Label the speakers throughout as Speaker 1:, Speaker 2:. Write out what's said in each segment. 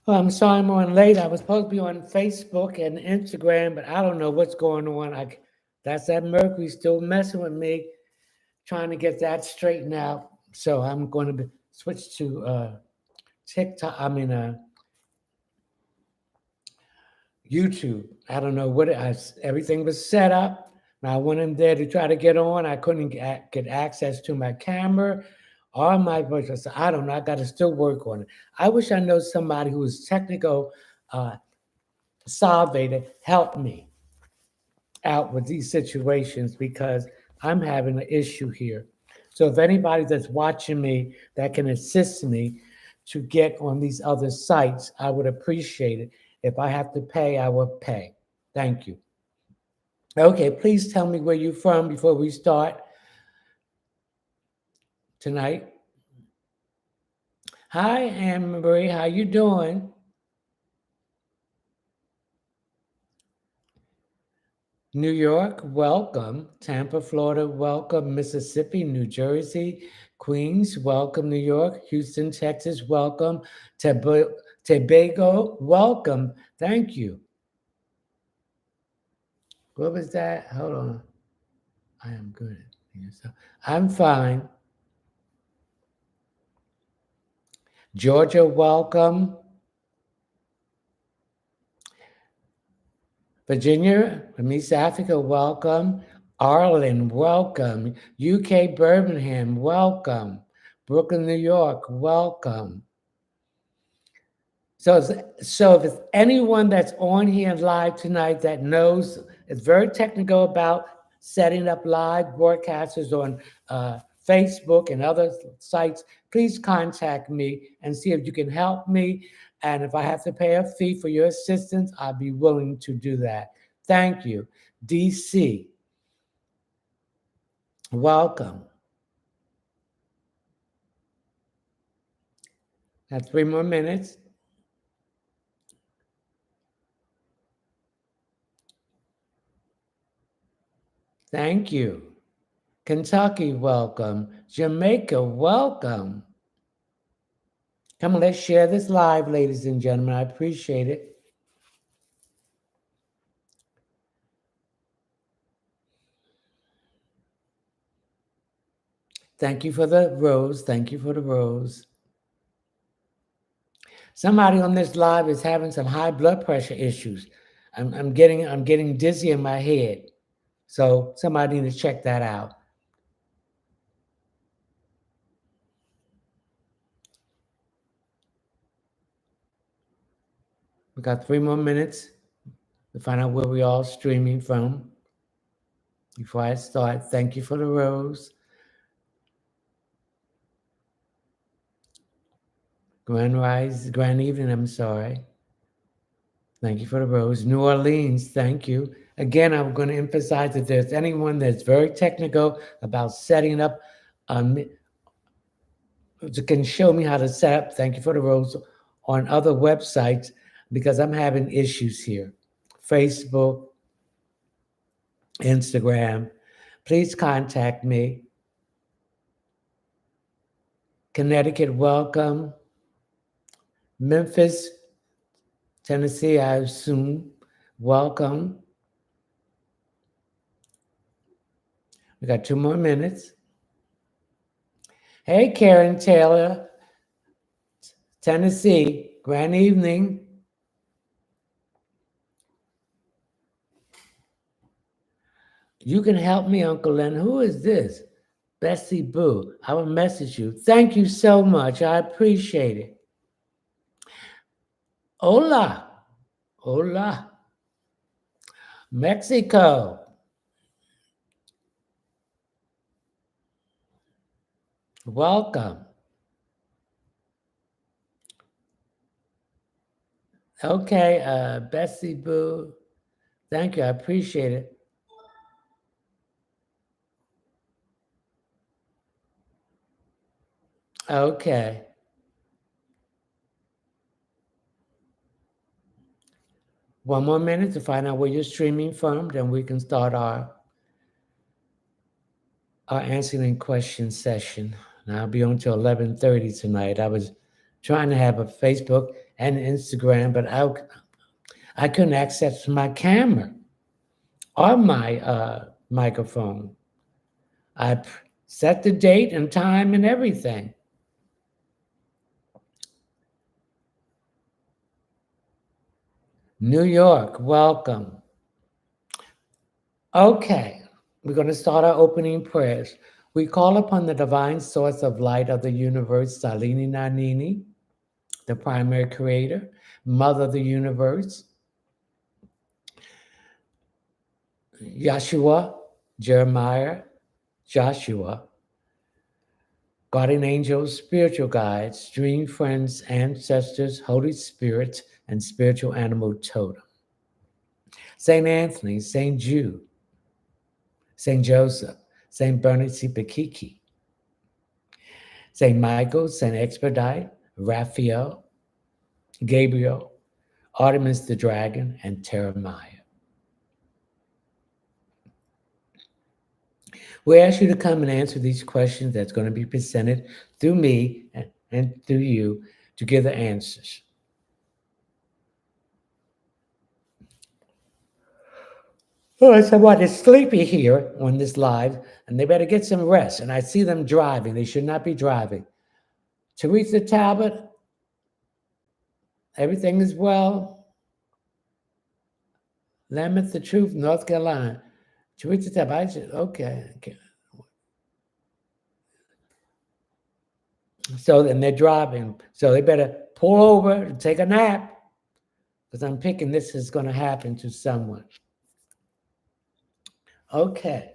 Speaker 1: Well, I'm sorry I'm on late. I was supposed to be on Facebook and Instagram, but I don't know what's going on. That's that Mercury still messing with me, trying to get that straightened out. So I'm going to switch to TikTok. YouTube. I don't know everything was set up. And I went in there to try to get on. I couldn't get access to my camera or my voice. I said, I don't know. I got to still work on it. I wish I know somebody who is technical uh, savvy to help me out with these situations because I'm having an issue here. So if anybody that's watching me that can assist me to get on these other sites, I would appreciate it. If I have to pay, I will pay. Thank you. Okay, please tell me where you're from before we start tonight. Hi, Anne Marie. How you doing? New York, welcome. Tampa, Florida, welcome. Mississippi, New Jersey, Queens, welcome. New York, Houston, Texas, welcome. Tobago, welcome. Thank you. What was that? Hold on. I am good. I'm fine. Georgia, welcome. Virginia, from East Africa, welcome. Ireland, welcome. UK, Birmingham, welcome. Brooklyn, New York, welcome. So if it's anyone that's on here live tonight that knows, is very technical about setting up live broadcasters on Facebook and other sites, please contact me and see if you can help me. And if I have to pay a fee for your assistance, I'll be willing to do that. Thank you. DC, welcome. Now 3 more minutes. Thank you. Kentucky, welcome. Jamaica, welcome. Come on, let's share this live, ladies and gentlemen. I appreciate it. Thank you for the rose. Thank you for the rose. Somebody on this live is having some high blood pressure issues. I'm getting dizzy in my head. So somebody need to check that out. We got 3 more minutes to find out where we all streaming from. Before I start, thank you for the rose. Grand evening, I'm sorry. Thank you for the rose. New Orleans, thank you. Again, I'm going to emphasize that there's anyone that's very technical about setting up, can show me how to set up, thank you for the rose, on other websites because I'm having issues here. Facebook, Instagram, please contact me. Connecticut, welcome. Memphis, Tennessee, I assume, welcome. We got 2 more minutes. Hey, Karen Taylor, Tennessee, grand evening. You can help me, Uncle Len. Who is this? Bessie Boo. I will message you. Thank you so much. I appreciate it. Hola. Hola. Mexico. Welcome. Okay, Bessie Boo. Thank you. I appreciate it. Okay. 1 more minute to find out where you're streaming from, then we can start our answering question session. And I'll be on till 11:30 tonight. I was trying to have a Facebook and Instagram, but I couldn't access my camera or my microphone. I set the date and time and everything. New York, welcome. Okay, we're going to start our opening prayers. We call upon the divine source of light of the universe, Salini Nanini, the primary creator, mother of the universe, Yeshua, Jeremiah, Joshua, guardian angels, spiritual guides, dream friends, ancestors, Holy Spirit, and spiritual animal totem. St. Anthony, St. Jude, St. Joseph, St. Bernard Sipakiki, St. Michael, St. Expedite, Raphael, Gabriel, Artemis the dragon, and Jeremiah. We ask you to come and answer these questions that's going to be presented through me and through you to give the answers. Oh, someone is sleepy here on this live, and they better get some rest. And I see them driving. They should not be driving. Teresa Talbot, everything is well. Lameth the Truth, North Carolina. Teresa Talbot, I said, okay. So then they're driving. So they better pull over and take a nap, because I'm picking this is going to happen to someone. Okay.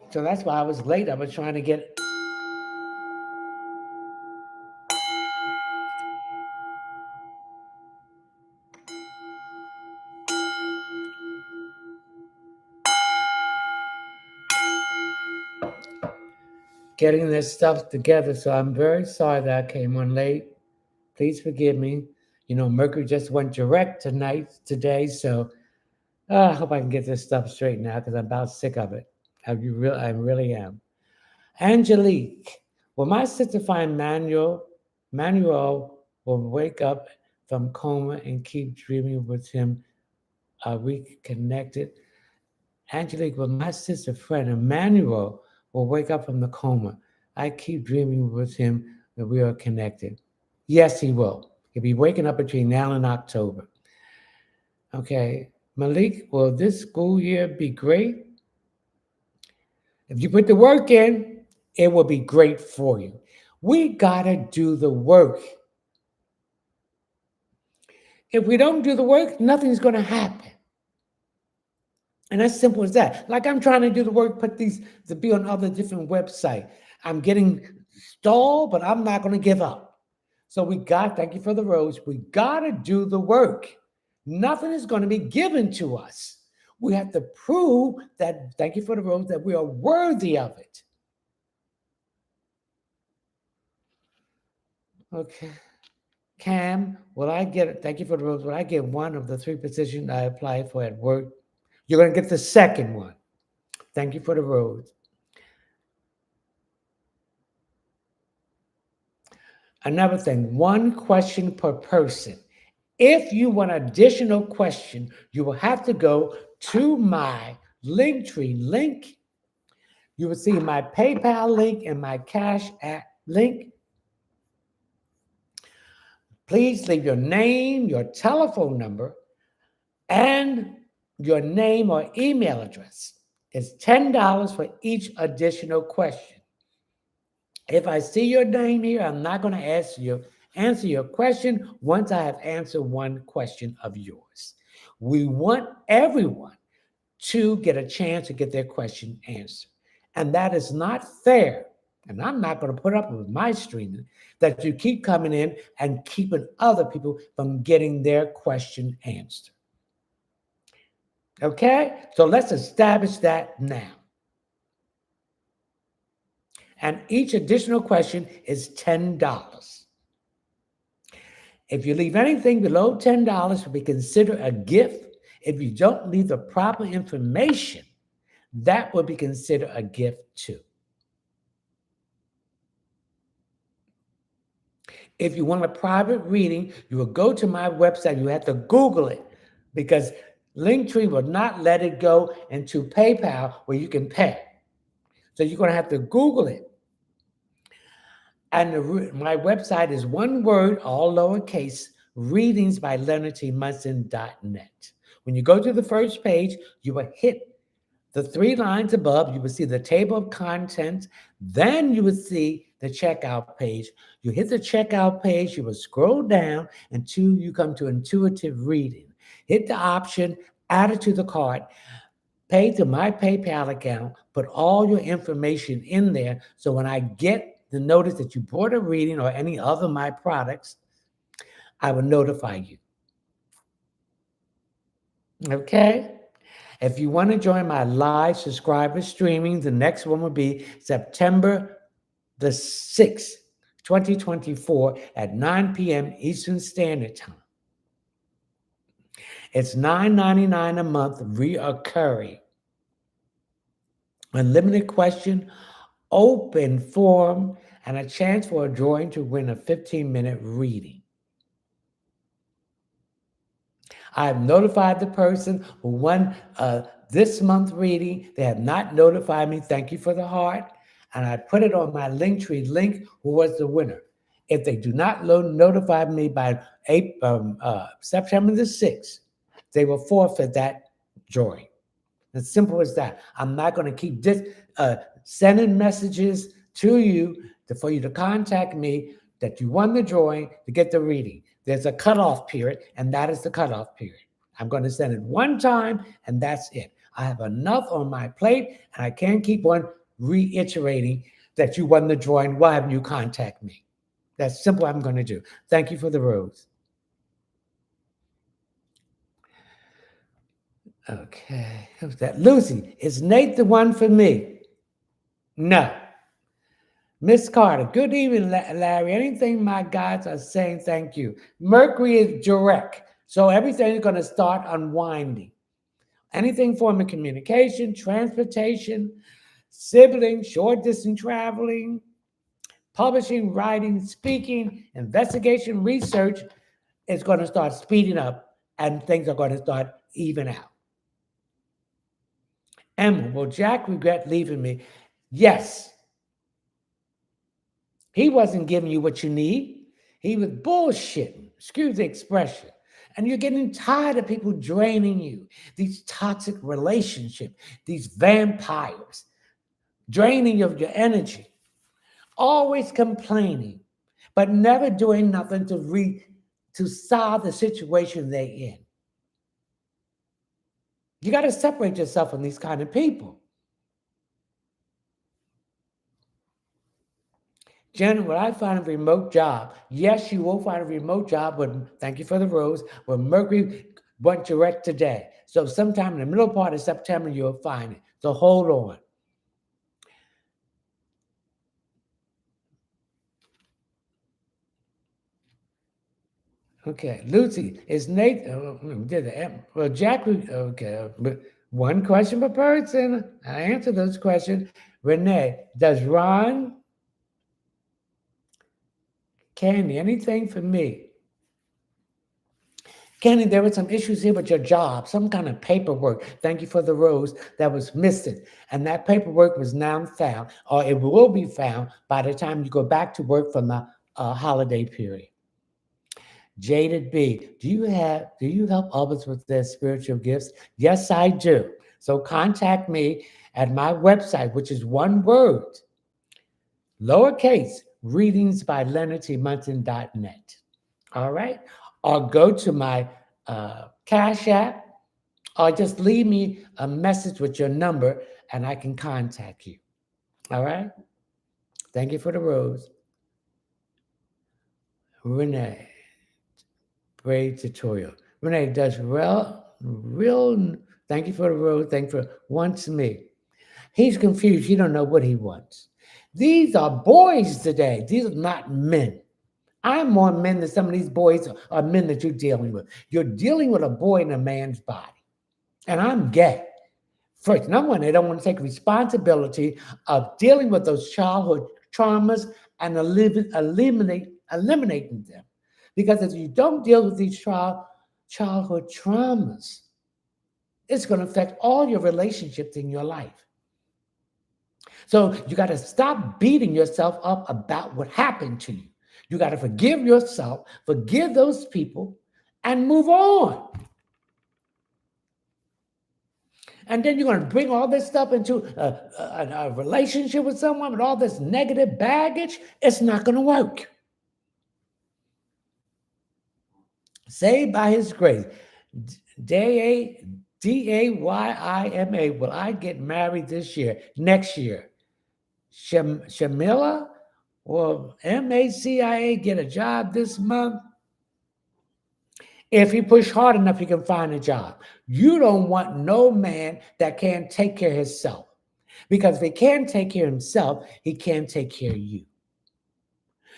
Speaker 1: So that's why I was late. I was trying to get... getting this stuff together. So I'm very sorry that I came on late. Please forgive me. You know, Mercury just went direct today. So I hope I can get this stuff straight now, because I'm about sick of it. I really am. Angelique, will my sister find Manuel will wake up from coma and keep dreaming with him. Are we connected? Angelique, will my sister friend Emmanuel will wake up from the coma. I keep dreaming with him that we are connected. Yes, he will. He'll be waking up between now and October. Okay. Malik, will this school year be great? If you put the work in, it will be great for you. We got to do the work. If we don't do the work, nothing's going to happen. And as simple as that. Like I'm trying to do the work, put these to be on other different websites. I'm getting stalled, but I'm not going to give up. So thank you for the rose. We got to do the work. Nothing is going to be given to us. We have to prove that, thank you for the rose, that we are worthy of it. Okay. Cam, thank you for the rose, will I get one of the 3 positions I applied for at work? You're going to get the second one. Thank you for the rose. Another thing, 1 question per person. If you want additional question, you will have to go to my Linktree link. You will see my PayPal link and my Cash App link. Please leave your name, your telephone number, and your name or email address. It's $10 for each additional question. If I see your name here, I'm not going to answer your question once I have answered 1 question of yours. We want everyone to get a chance to get their question answered. And that is not fair. And I'm not going to put up with my streaming that you keep coming in and keeping other people from getting their question answered. Okay? So let's establish that now. And each additional question is $10. If you leave anything below $10, it will be considered a gift. If you don't leave the proper information, that would be considered a gift too. If you want a private reading, you will go to my website. You have to Google it because Linktree will not let it go into PayPal where you can pay. So you're going to have to Google it. And my website is one word, all lowercase, readingsbyleonardtmunson.net. When you go to the first page, you will hit the 3 lines above. You will see the table of contents. Then you will see the checkout page. You hit the checkout page, you will scroll down until you come to intuitive reading. Hit the option, add it to the cart, pay to my PayPal account, put all your information in there. So when I get the notice that you bought a reading or any other of my products, I will notify you. Okay? If you want to join my live subscriber streaming, the next one will be September the 6th, 2024 at 9 p.m. Eastern Standard Time. It's $9.99 a month, reoccurring. Unlimited question, open forum, and a chance for a drawing to win a 15-minute reading. I've notified the person who won this month reading. They have not notified me. Thank you for the heart. And I put it on my Linktree link who was the winner. If they do not notify me by September the 6th, they will forfeit that drawing. As simple as that. I'm not going to keep sending messages to you for you to contact me that you won the drawing to get the reading. There's a cutoff period, and that is the cutoff period. I'm going to send it one time, and that's it. I have enough on my plate, and I can't keep on reiterating that you won the drawing. Why haven't you contact me? That's simple. I'm going to do. Thank you for the rose. Okay, who's that? Lucy, is Nate the one for me? No. Miss Carter, good evening, Larry. Anything my guys are saying, thank you. Mercury is direct, so everything is going to start unwinding. Anything form of communication, transportation, sibling, short distance traveling, publishing, writing, speaking, investigation, research is going to start speeding up, and things are going to start even out. Emma, will Jack regret leaving me? Yes. He wasn't giving you what you need. He was bullshitting, excuse the expression. And you're getting tired of people draining you. These toxic relationships, these vampires, draining of your energy. Always complaining, but never doing nothing to solve the situation they're in. You got to separate yourself from these kind of people. Jen, will I find a remote job? Yes, you will find a remote job. Thank you for the rose. When Mercury went direct today. So sometime in the middle part of September, you'll find it. So hold on. Okay, Lucy, is Nate? Well, Jack. Okay, but one question per person. I answer those questions. Renee, does Ron? Candy, anything for me? Candy, there were some issues here with your job, some kind of paperwork. Thank you for the rose that was missing. And that paperwork was now found, or it will be found by the time you go back to work from the holiday period. Jaded B, do you help others with their spiritual gifts? Yes, I do. So contact me at my website, which is one word, lowercase, readingsbyleonardtmunson.net. All right? Or go to my Cash App, or just leave me a message with your number and I can contact you. All right? Thank you for the rose. Renee, great tutorial. Renee does real, thank you for the rose. Thank you for wants me. He's confused. He don't know what he wants. These are boys today. These are not men. I'm more men than some of these boys are men that you're dealing with. You're dealing with a boy in a man's body. And I'm gay. First, number one, they don't want to take responsibility of dealing with those childhood traumas and eliminating them. Because if you don't deal with these childhood traumas, it's going to affect all your relationships in your life. So you got to stop beating yourself up about what happened to you. You got to forgive yourself, forgive those people, and move on. And then you're going to bring all this stuff into a relationship with someone with all this negative baggage. It's not going to work. Saved by his grace. Dayima. Will I get married this year? Next year? Shamila? Will MACIA get a job this month? If you push hard enough, you can find a job. You don't want no man that can't take care of himself. Because if he can't take care of himself, he can't take care of you.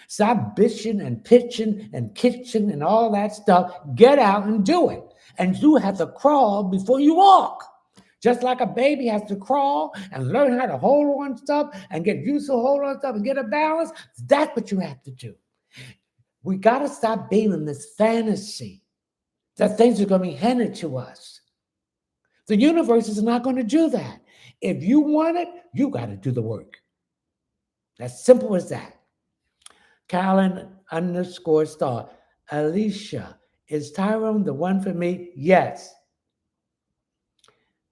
Speaker 1: Stop bitching and pitching and kitchen and all that stuff. Get out and do it. And you have to crawl before you walk. Just like a baby has to crawl and learn how to hold on stuff and get used to hold on stuff and get a balance. That's what you have to do. We got to stop being in this fantasy that things are going to be handed to us. The universe is not going to do that. If you want it, you got to do the work. As simple as that. Carolyn_star. Alicia, is Tyrone the one for me? Yes.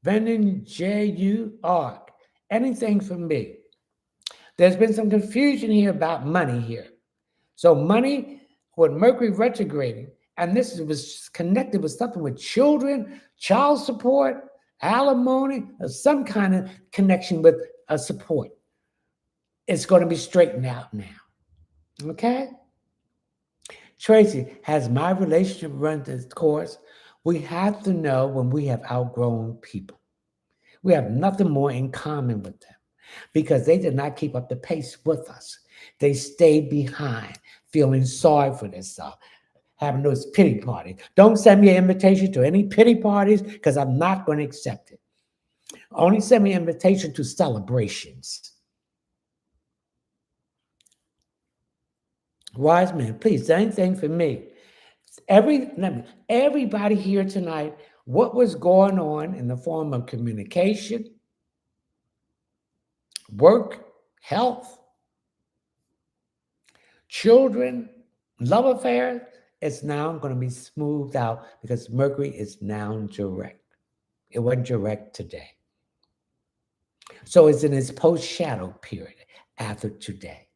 Speaker 1: Brendan J.U. Ark, anything for me? There's been some confusion here about money here. So money with Mercury retrograding, and this was connected with something with children, child support, alimony, or some kind of connection with a support. It's going to be straightened out now. Okay? Tracy, has my relationship run its course? We have to know when we have outgrown people. We have nothing more in common with them because they did not keep up the pace with us. They stayed behind, feeling sorry for themselves, having those pity parties. Don't send me an invitation to any pity parties because I'm not going to accept it. Only send me an invitation to celebrations. Wise man, please, same thing for me. Everybody here tonight, what was going on in the form of communication, work, health, children, love affairs, it's now going to be smoothed out because Mercury is now direct. It wasn't direct today. So it's in its post-shadow period after today.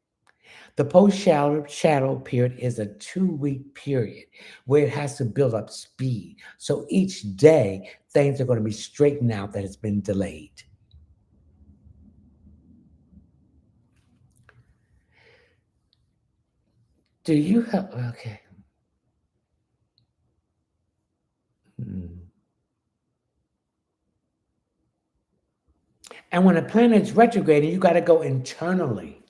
Speaker 1: The post-shadow period is a 2-week period where it has to build up speed. So each day, things are going to be straightened out that has been delayed. Do you have, okay. And when a planet is retrograding, you got to go internally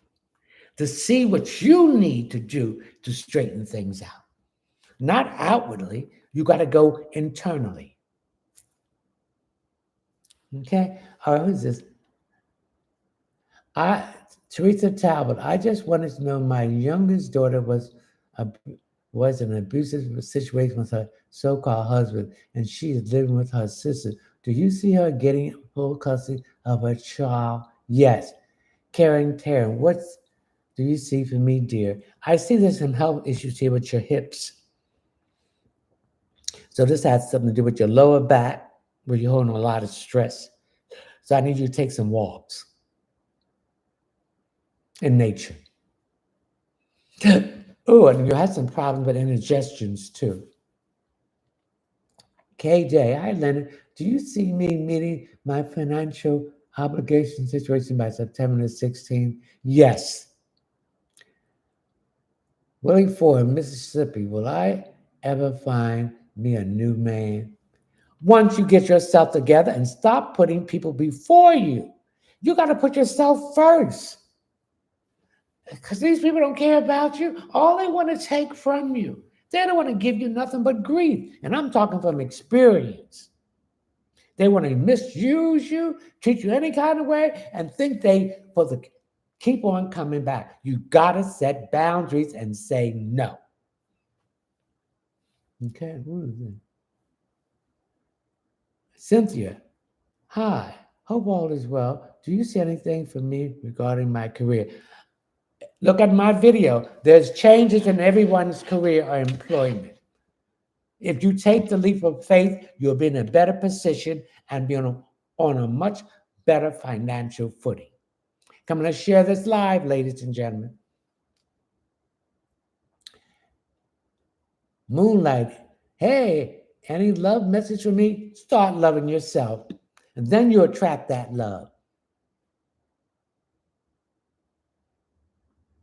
Speaker 1: to see what you need to do to straighten things out. Not outwardly, you got to go internally. Okay? All right, who's this? Teresa Talbot, I just wanted to know my youngest daughter was in an abusive situation with her so-called husband, and she is living with her sister. Do you see her getting full custody of her child? Yes. Taryn, what do you see for me, dear? I see there's some health issues here with your hips. So this has something to do with your lower back, where you're holding a lot of stress. So I need you to take some walks in nature. Oh, and you had some problems with indigestions too. KJ, hi Leonard. Do you see me meeting my financial obligation situation by September the 16th? Yes. Willie Ford, Mississippi. Will I ever find me a new man? Once you get yourself together and stop putting people before you, you got to put yourself first. Because these people don't care about you. All they want to take from you. They don't want to give you nothing but grief. And I'm talking from experience. They want to misuse you, treat you any kind of way, and think they for the keep on coming back. You gotta set boundaries and say no. Okay, who is it? Cynthia, hi. Hope all is well. Do you see anything for me regarding my career? Look at my video. There's changes in everyone's career or employment. If you take the leap of faith, you'll be in a better position and be on a much better financial footing. Come, let's share this live, ladies and gentlemen. Moonlight, hey, any love message for me? Start loving yourself, and then you attract that love.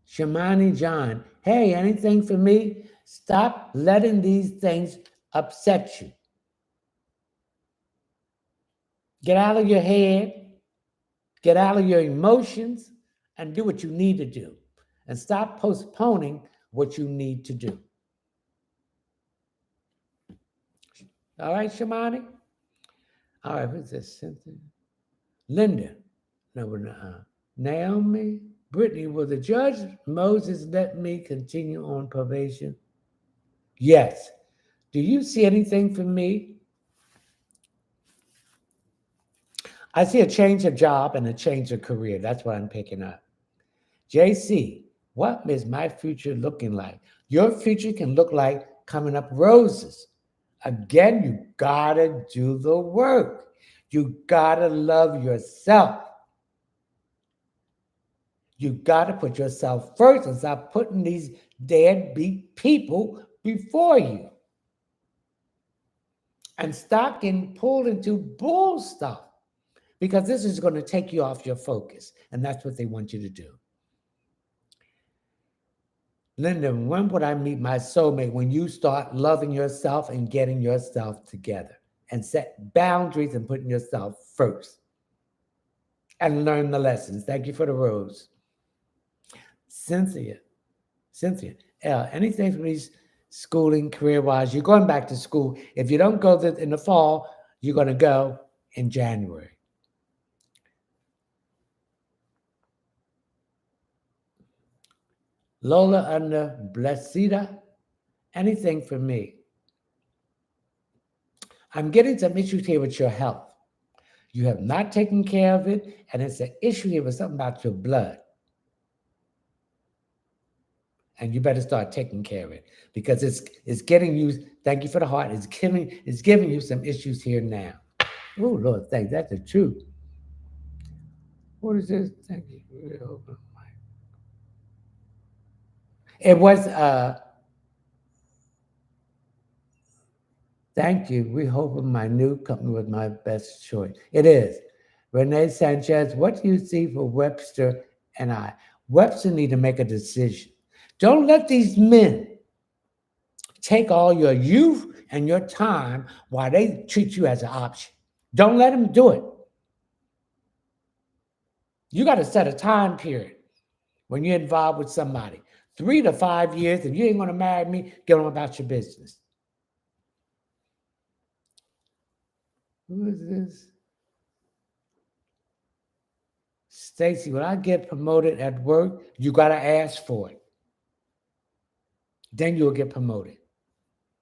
Speaker 1: Shamani John, hey, anything for me? Stop letting these things upset you. Get out of your head, get out of your emotions, and do what you need to do. And stop postponing what you need to do. All right, Shamani? All right, who's this? Cynthia? Linda. No, Naomi. Brittany, will the judge Moses let me continue on probation? Yes. Do you see anything for me? I see a change of job and a change of career. That's what I'm picking up. JC, what is my future looking like? Your future can look like coming up roses. Again, you gotta do the work. You gotta love yourself. You gotta put yourself first and stop putting these deadbeat people before you. And stop getting pulled into bull stuff, because this is going to take you off your focus. And that's what they want you to do. Linda, when would I meet my soulmate? When you start loving yourself and getting yourself together and set boundaries and putting yourself first and learn the lessons. Thank you for the rose. Cynthia, anything from these schooling, career-wise? You're going back to school. If you don't go in the fall, you're going to go in January. Lola under Blessida, anything for me? I'm getting some issues here with your health. You have not taken care of it, and it's an issue here with something about your blood. And you better start taking care of it, because it's getting you. Thank you for the heart. It's giving you some issues here now. Oh Lord, thank you. That's the truth. What is this? Thank you. It was thank you. We hope my new company was my best choice. It is. Renee Sanchez, what do you see for Webster and I? Webster need to make a decision. Don't let these men take all your youth and your time while they treat you as an option. Don't let them do it. You got to set a time period when you're involved with somebody. 3 to 5 years. If you ain't going to marry me, get on about your business. Who is this? Stacy, when I get promoted at work, you got to ask for it. Then you'll get promoted.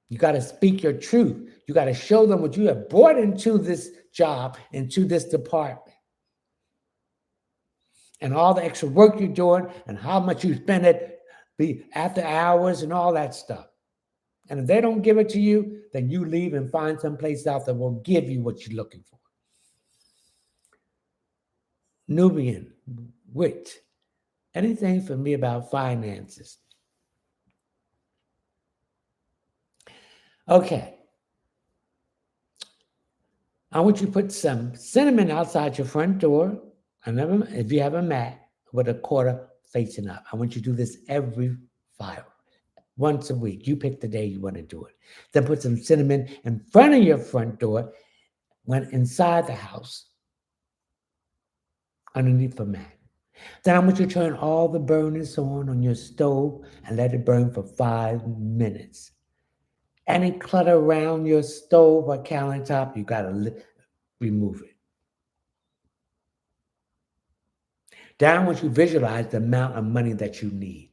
Speaker 1: You got to speak your truth. You got to show them what you have brought into this job, into this department. And all the extra work you're doing and how much you spend it after hours and all that stuff. And if they don't give it to you, then you leave and find someplace else that will give you what you're looking for. Nubian, wit, anything for me about finances? Okay. I want you to put some cinnamon outside your front door. If you have a mat with a quarter facing up, I want you to do this once a week. You pick the day you want to do it. Then put some cinnamon in front of your front door, when inside the house, underneath the mat. Then I want you to turn all the burners on your stove and let it burn for 5 minutes. Any clutter around your stove or countertop, you got to remove it. Then I want you to visualize the amount of money that you need,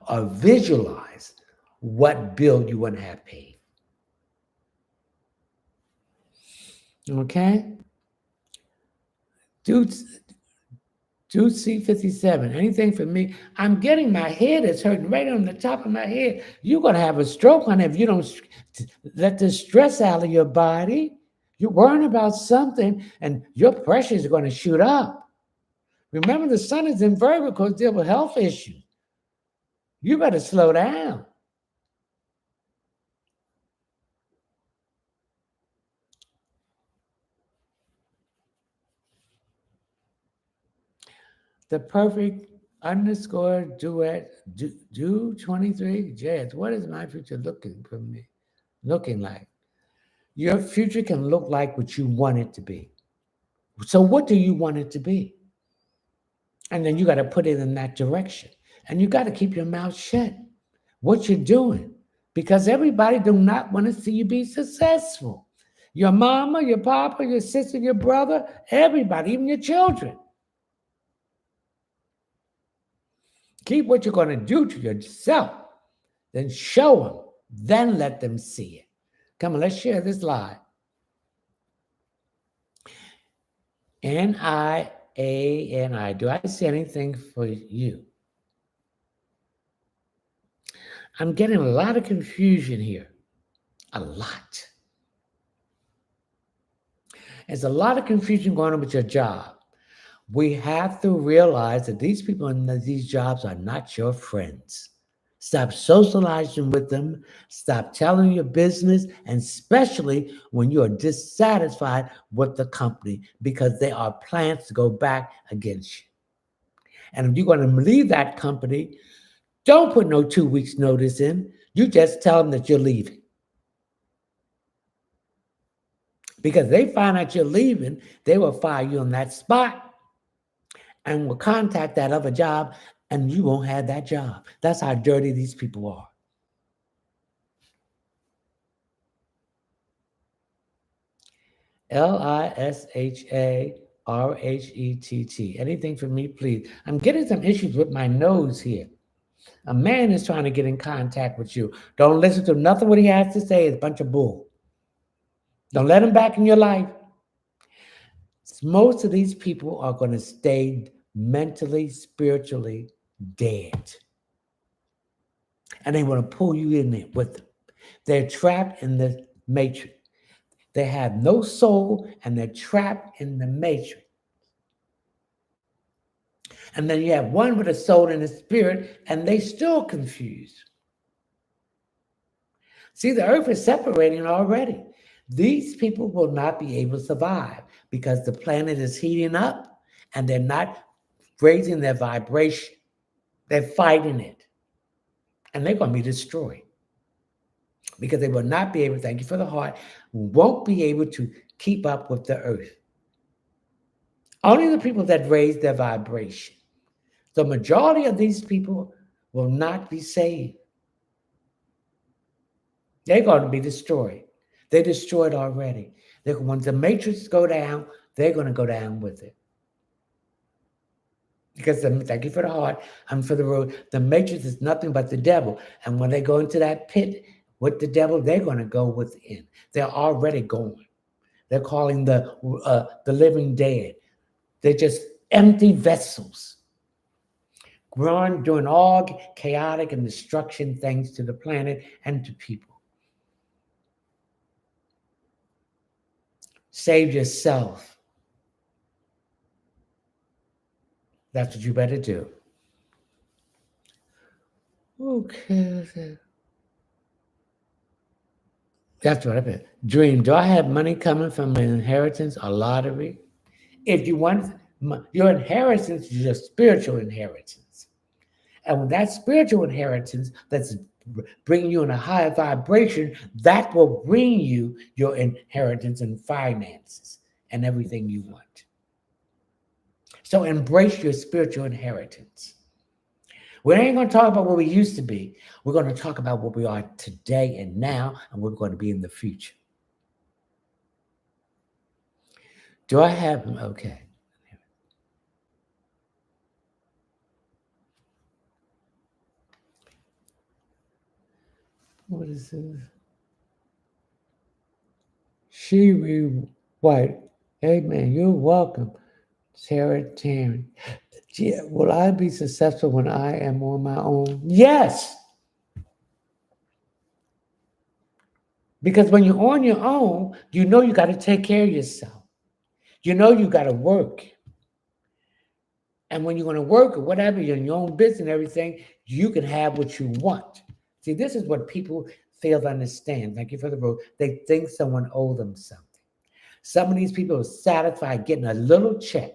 Speaker 1: or visualize what bill you want to have paid. Okay? Dude, Dude C57, anything for me? I'm getting my head is hurting right on the top of my head. You're going to have a stroke on it if you don't let the stress out of your body. You're worrying about something and your pressure is going to shoot up. Remember, the sun is in Virgo because deal with health issues. You better slow down. The perfect underscore duet do 23 jazz. What is my future looking like? Your future can look like what you want it to be. So what do you want it to be? And then you got to put it in that direction. And you got to keep your mouth shut. What you're doing. Because everybody do not want to see you be successful. Your mama, your papa, your sister, your brother, everybody, even your children. Keep what you're going to do to yourself. Then show them. Then let them see it. Come on, let's share this live. N-I-A-N-I. Do I see anything for you? I'm getting a lot of confusion here. A lot. There's a lot of confusion going on with your job. We have to realize that these people in these jobs are not your friends. Stop socializing with them. Stop telling your business, and especially when you are dissatisfied with the company because there are plans to go back against you. And if you're going to leave that company, don't put no 2 weeks notice in. You just tell them that you're leaving. Because they find out you're leaving, they will fire you on that spot and will contact that other job, and you won't have that job. That's how dirty these people are. Lisharhett. Anything for me, please? I'm getting some issues with my nose here. A man is trying to get in contact with you. Don't listen to nothing what he has to say. It's a bunch of bull. Don't let him back in your life. Most of these people are going to stay mentally, spiritually dead. And they want to pull you in there with them. They're trapped in the matrix. They have no soul and they're trapped in the matrix. And then you have one with a soul and a spirit, and they still confused. See, the earth is separating already. These people will not be able to survive because the planet is heating up and they're not raising their vibration. They're fighting it. And they're going to be destroyed because they will not be able, thank you for the heart, won't be able to keep up with the earth. Only the people that raise their vibration. The majority of these people will not be saved. They're going to be destroyed. They're destroyed already. When the matrix go down, they're going to go down with it. Because thank you for the heart, I'm for the road. The matrix is nothing but the devil. And when they go into that pit with the devil, they're going to go within. They're already going. They're calling the living dead. They're just empty vessels. Doing all chaotic and destruction things to the planet and to people. Save yourself. That's what you better do. Okay. That's what I bet. Dream, do I have money coming from an inheritance or lottery? If you want, your inheritance is your spiritual inheritance. And when that spiritual inheritance that's bringing you in a higher vibration, that will bring you your inheritance and finances and everything you want. So embrace your spiritual inheritance. We ain't going to talk about what we used to be. We're going to talk about what we are today and now, and we're going to be in the future. Do I have them? Okay. What is this? She White. Amen. You're welcome. Sarah Taryn. Yeah, will I be successful when I am on my own? Yes. Because when you're on your own, you know you got to take care of yourself. You know you got to work. And when you're going to work or whatever, you're in your own business and everything, you can have what you want. See, this is what people fail to understand. Thank you for the road. They think someone owes them something. Some of these people are satisfied getting a little check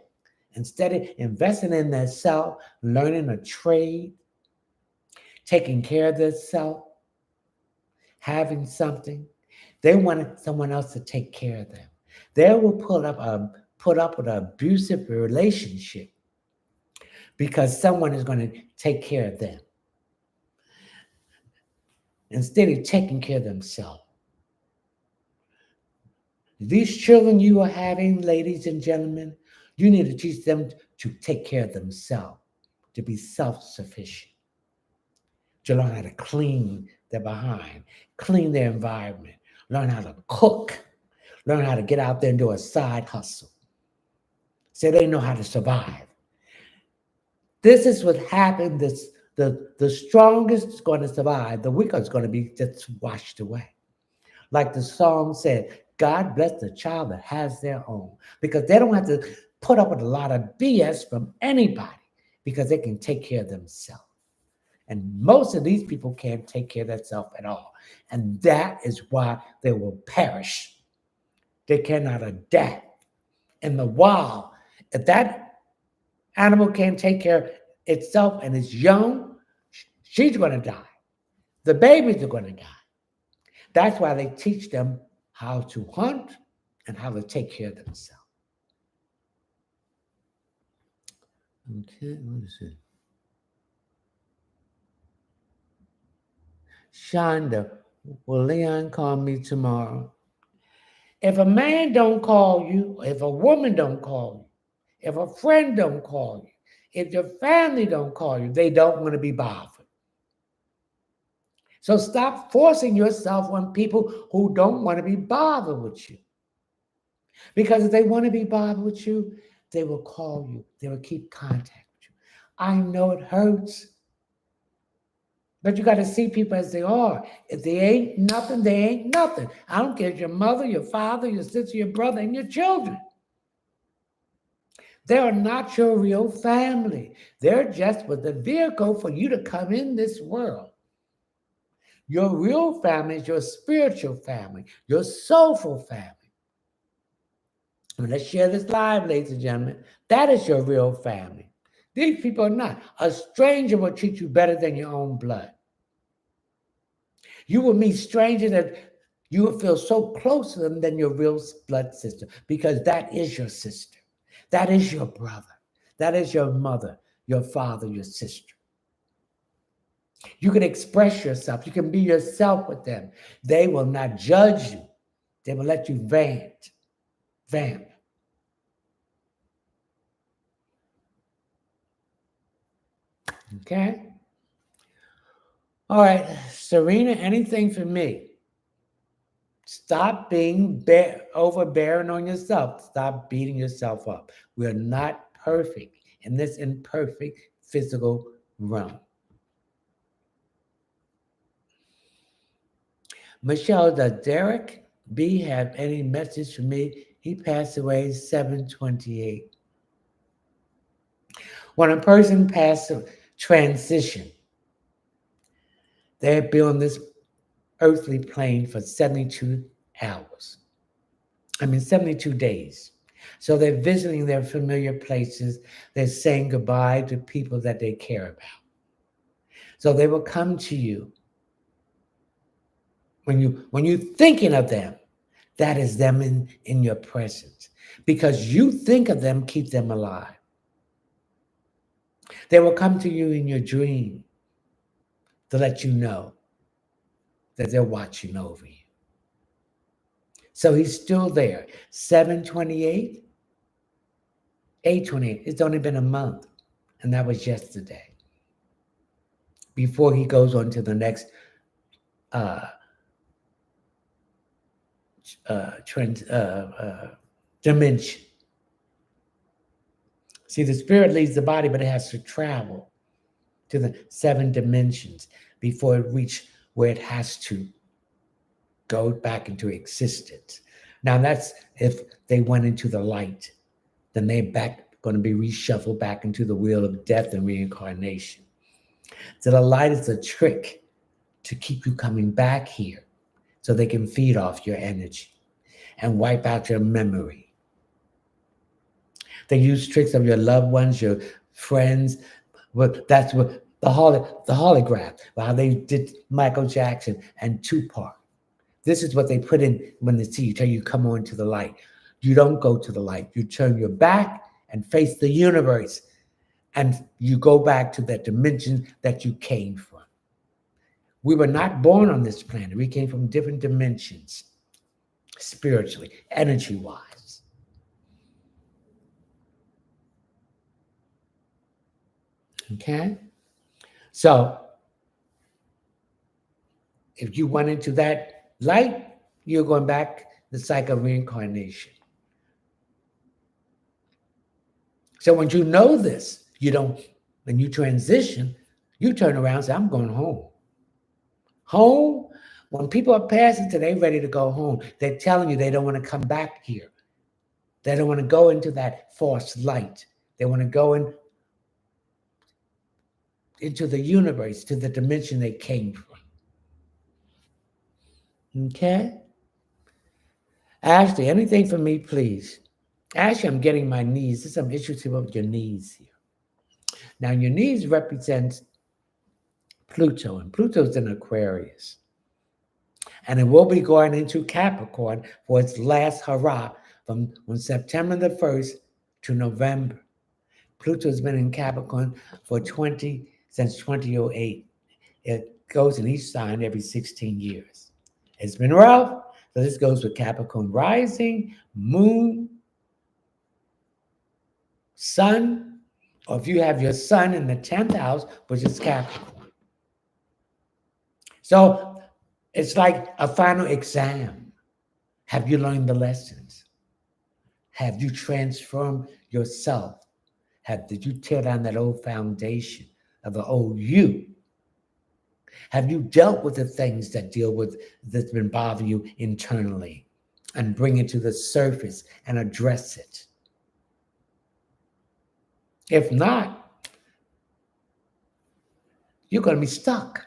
Speaker 1: instead of investing in themselves, learning a trade, taking care of themselves, having something. They want someone else to take care of them. They will put up with an abusive relationship because someone is going to take care of them instead of taking care of themselves. These children you are having, ladies and gentlemen, you need to teach them to take care of themselves, to be self-sufficient, to learn how to clean their behind, clean their environment, learn how to cook, learn how to get out there and do a side hustle so they know how to survive. This is what happened. The strongest is going to survive. The weaker is going to be just washed away. Like the song said, God bless the child that has their own. Because they don't have to put up with a lot of BS from anybody because they can take care of themselves. And most of these people can't take care of themselves at all. And that is why they will perish. They cannot adapt. In the wild, if that animal can't take care of itself and is young, she's going to die. The babies are going to die. That's why they teach them how to hunt and how to take care of themselves. Okay, what is it? Shonda, will Leon call me tomorrow? If a man don't call you, if a woman don't call you, if a friend don't call you, if your family don't call you, they don't want to be bothered. So stop forcing yourself on people who don't want to be bothered with you. Because if they want to be bothered with you, they will call you. They will keep contact with you. I know it hurts, but you got to see people as they are. If they ain't nothing, they ain't nothing. I don't care if your mother, your father, your sister, your brother, and your children. They are not your real family. They're just with the vehicle for you to come in this world. Your real family is your spiritual family, your soulful family. Let's share this live, ladies and gentlemen. That is your real family. These people are not. A stranger will treat you better than your own blood. You will meet strangers that you will feel so close to them than your real blood sister, because that is your sister. That is your brother. That is your mother, your father, your sister. You can express yourself. You can be yourself with them. They will not judge you. They will let you vamp. Okay? All right, Serena, anything for me? Stop being overbearing on yourself. Stop beating yourself up. We're not perfect in this imperfect physical realm. Michelle, does Derek B have any message for me? He passed away 7/28. When a person passes transition, they'll be on this earthly plane for 72 hours. 72 days. So they're visiting their familiar places. They're saying goodbye to people that they care about. So they will come to you. When you're thinking of them, that is them in your presence. Because you think of them, keep them alive. They will come to you in your dream to let you know that they're watching over you. So he's still there. 7/28. 828. It's only been a month, and that was yesterday. Before he goes on to the next uh, trend, dimension. See, the spirit leaves the body, but it has to travel to the 7 dimensions before it reaches where it has to go back into existence. Now, that's if they went into the light, then they're going to be reshuffled back into the wheel of death and reincarnation. So the light is a trick to keep you coming back here so they can feed off your energy and wipe out your memory. They use tricks of your loved ones, your friends. Well, that's what the holograph, how they did Michael Jackson and Tupac. This is what they put in when they see you, tell you come on to the light. You don't go to the light. You turn your back and face the universe. And you go back to that dimension that you came from. We were not born on this planet. We came from different dimensions, spiritually, energy-wise. Okay? So, if you went into that light, you're going back the cycle of reincarnation. So when you know this, you don't, when you transition, you turn around and say, I'm going home. Home, when people are passing today, ready to go home, they're telling you they don't want to come back here. They don't want to go into that false light. They want to go into the universe, to the dimension they came from. Okay? Ashley, anything for me, please? Ashley, I'm getting my knees. There's some issues here with your knees here. Now, your knees represent Pluto, and Pluto's in Aquarius. And it will be going into Capricorn for its last hurrah from September the 1st to November. Pluto's been in Capricorn since 2008. It goes in each sign every 16 years. It's been rough. So this goes with Capricorn rising, moon, sun, or if you have your sun in the 10th house, which is Capricorn. So it's like a final exam. Have you learned the lessons? Have you transformed yourself? Did you tear down that old foundation of the old you? Have you dealt with the things that's been bothering you internally and bring it to the surface and address it? If not, you're going to be stuck.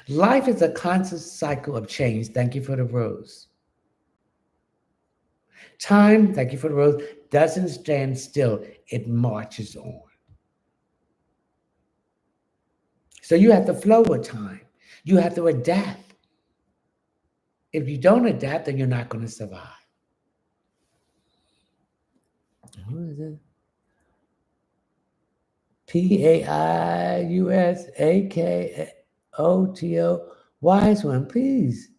Speaker 1: Life is a constant cycle of change. Thank you for the rose. Time, thank you for the rose, doesn't stand still. It marches on. So you have to flow with time. You have to adapt. If you don't adapt, then you're not going to survive. Who is it? PAIUSAKOTO. Wise one, please.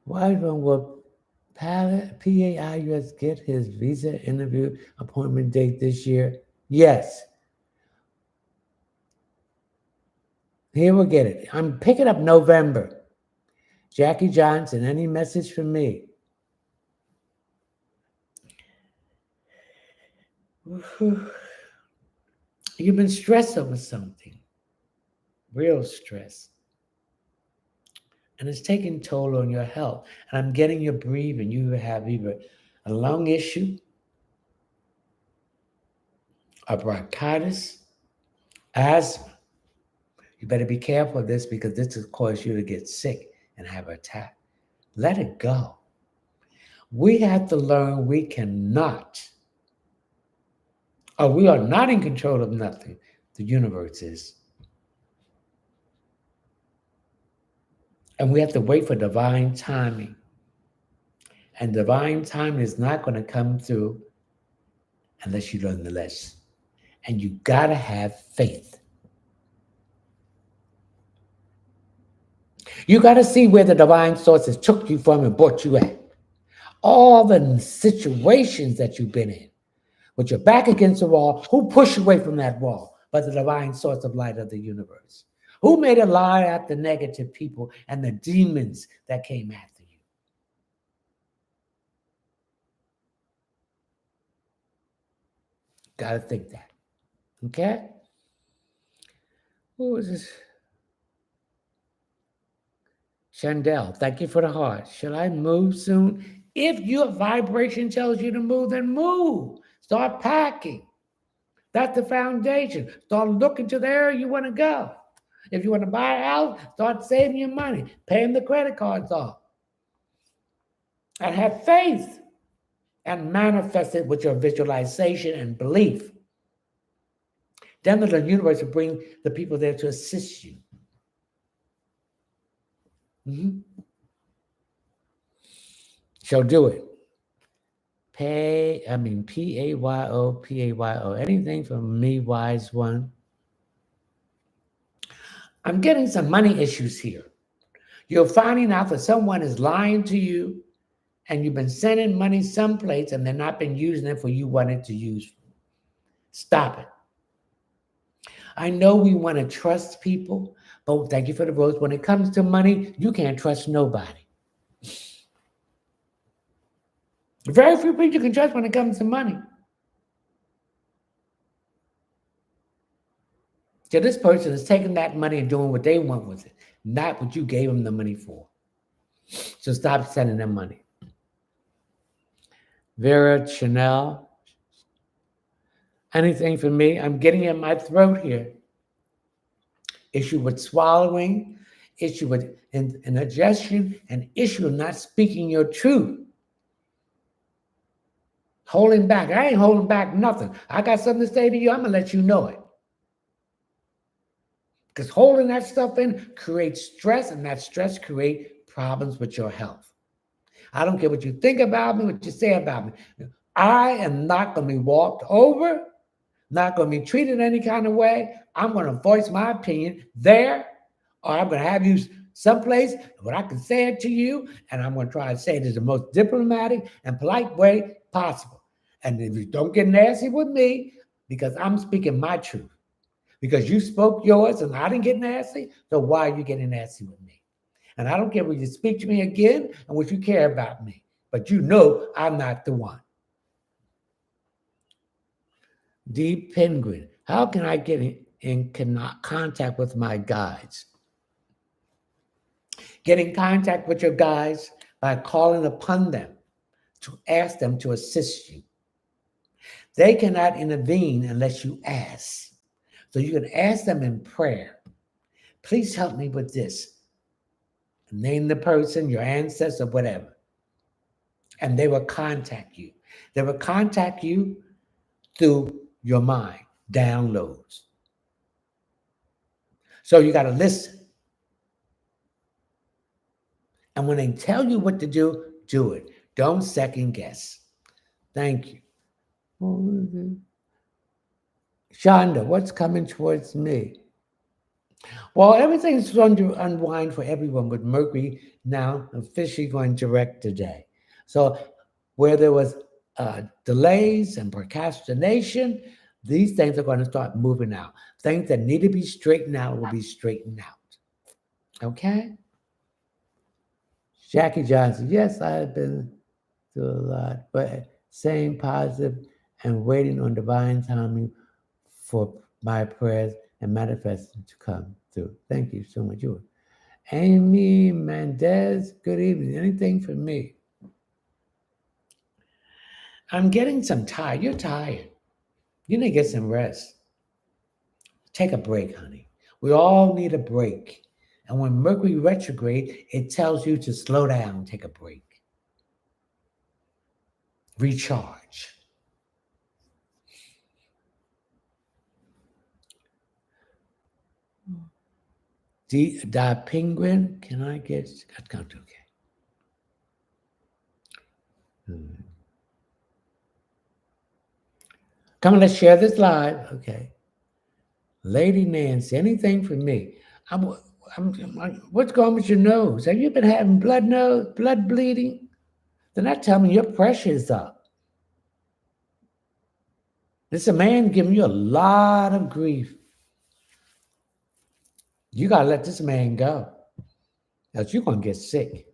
Speaker 1: Wise one, will PAIUS get his visa interview appointment date this year? Yes. He will get it. I'm picking up November. Jackie Johnson, any message from me? You've been stressed over something. Real stress. And it's taking toll on your health. And I'm getting your breathing. You have either a lung issue, a bronchitis, asthma. You better be careful of this because this will cause you to get sick and have an attack. Let it go. We have to learn we cannot, or we are not in control of nothing. The universe is. And we have to wait for divine timing. And divine timing is not going to come through unless you learn the lesson. And you got to have faith. You got to see where the divine sources took you from and brought you at. All the situations that you've been in, with your back against the wall, who pushed you away from that wall? But the divine source of light of the universe. Who made a lie at the negative people and the demons that came after you? Got to think that. Okay? Who is this? Chandel, thank you for the heart. Should I move soon? If your vibration tells you to move, then move. Start packing. That's the foundation. Start looking to the area you want to go. If you want to buy a house, start saving your money, paying the credit cards off. And have faith and manifest it with your visualization and belief. Then the universe will bring the people there to assist you. Mm-hmm. So do it. Payo, Payo. Anything from me, wise one? I'm getting some money issues here. You're finding out that someone is lying to you and you've been sending money someplace and they're not been using it for you wanted to use. Stop it. I know we want to trust people, but thank you for the rose. When it comes to money, you can't trust nobody. Very few people you can trust when it comes to money. So this person is taking that money and doing what they want with it, not what you gave them the money for. So stop sending them money. Vera Chanel, anything for me? I'm getting in my throat here. Issue with swallowing, issue with indigestion, and issue of not speaking your truth. Holding back. I ain't holding back nothing. I got something to say to you. I'm going to let you know it. Because holding that stuff in creates stress, and that stress creates problems with your health. I don't care what you think about me, what you say about me. I am not going to be walked over, not going to be treated any kind of way. I'm going to voice my opinion there, or I'm going to have you someplace where I can say it to you, and I'm going to try to say it in the most diplomatic and polite way possible. And if you don't get nasty with me, because I'm speaking my truth, because you spoke yours and I didn't get nasty, so why are you getting nasty with me? And I don't care when you speak to me again and what you care about me, but you know I'm not the one. D. Penguin, how can I get in contact with my guides? Get in contact with your guides by calling upon them to ask them to assist you. They cannot intervene unless you ask. So you can ask them in prayer. Please help me with this. Name the person, your ancestor, whatever. And they will contact you. They will contact you through your mind, downloads. So you got to listen. And when they tell you what to do it. Don't second guess. Thank you. Shonda, what's coming towards me? Well, everything's going to unwind for everyone with Mercury now officially going direct today. So where there was delays and procrastination, these things are going to start moving out. Things that need to be straightened out will be straightened out. Okay? Jackie Johnson, yes, I have been through a lot, but staying positive and waiting on divine timing for my prayers and manifesting to come through. Thank you so much. Amy Mendez, good evening. Anything for me? I'm getting some tired. You're tired. You need to get some rest. Take a break, honey. We all need a break. And when Mercury retrograde, it tells you to slow down, take a break. Recharge. Da Penguin, can I get, okay. Come on, let's share this live. Okay. Lady Nancy, anything for me? What's going with your nose? Have you been having blood bleeding? Then that tell me your pressure is up. This a man giving you a lot of grief. You gotta let this man go, else you're gonna get sick.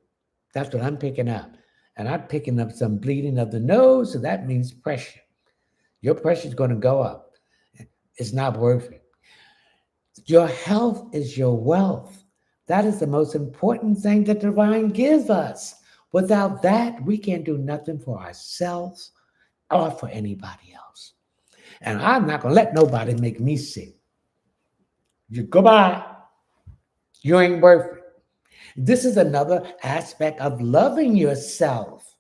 Speaker 1: That's what I'm picking up. And I'm picking up some bleeding of the nose, so that means pressure. Your pressure is gonna go up. It's not worth it. Your health is your wealth. That is the most important thing that the divine gives us. Without that, we can't do nothing for ourselves or for anybody else. And I'm not gonna let nobody make me sick. You goodbye. You ain't worth it. This is another aspect of loving yourself.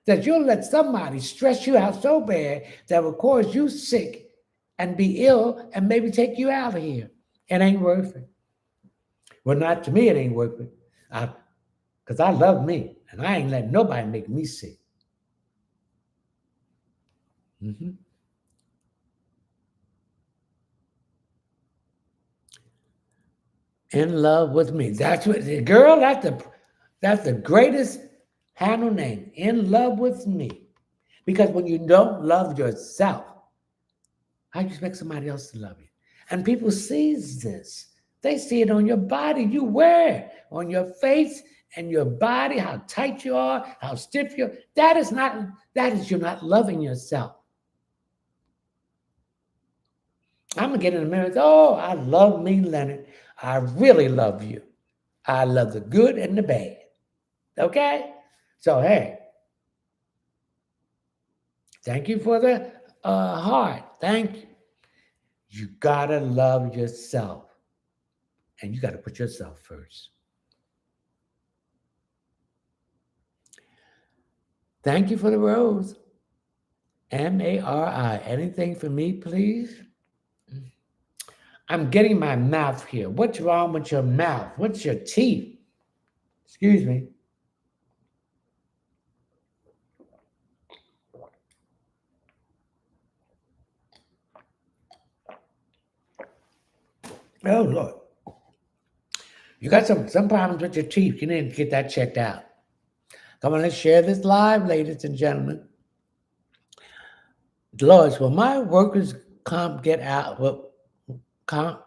Speaker 1: That you'll let somebody stress you out so bad that will cause you sick and be ill and maybe take you out of here. It ain't worth it. Well, not to me, it ain't worth it. Because I love me and I ain't letting nobody make me sick. Mm-hmm. In love with me. That's what, girl, that's the greatest handle name. In love with me. Because when you don't love yourself, how you expect somebody else to love you? And people sees this. They see it on your body. You wear it on your face and your body, how tight you are, how stiff you are. That is you're not loving yourself. I'm gonna get in the mirror and say, oh, I love me, Leonard. I really love you. I love the good and the bad. Okay? So hey, thank you for the heart. Thank you. You gotta love yourself. And you gotta put yourself first. Thank you for the rose. Mari. Anything for me, please? I'm getting my mouth here. What's wrong with your mouth? What's your teeth? Excuse me. Oh Lord. You got some problems with your teeth. You need to get that checked out. Come on, let's share this live, ladies and gentlemen. Dolores, will my workers comp get out? Well, comp.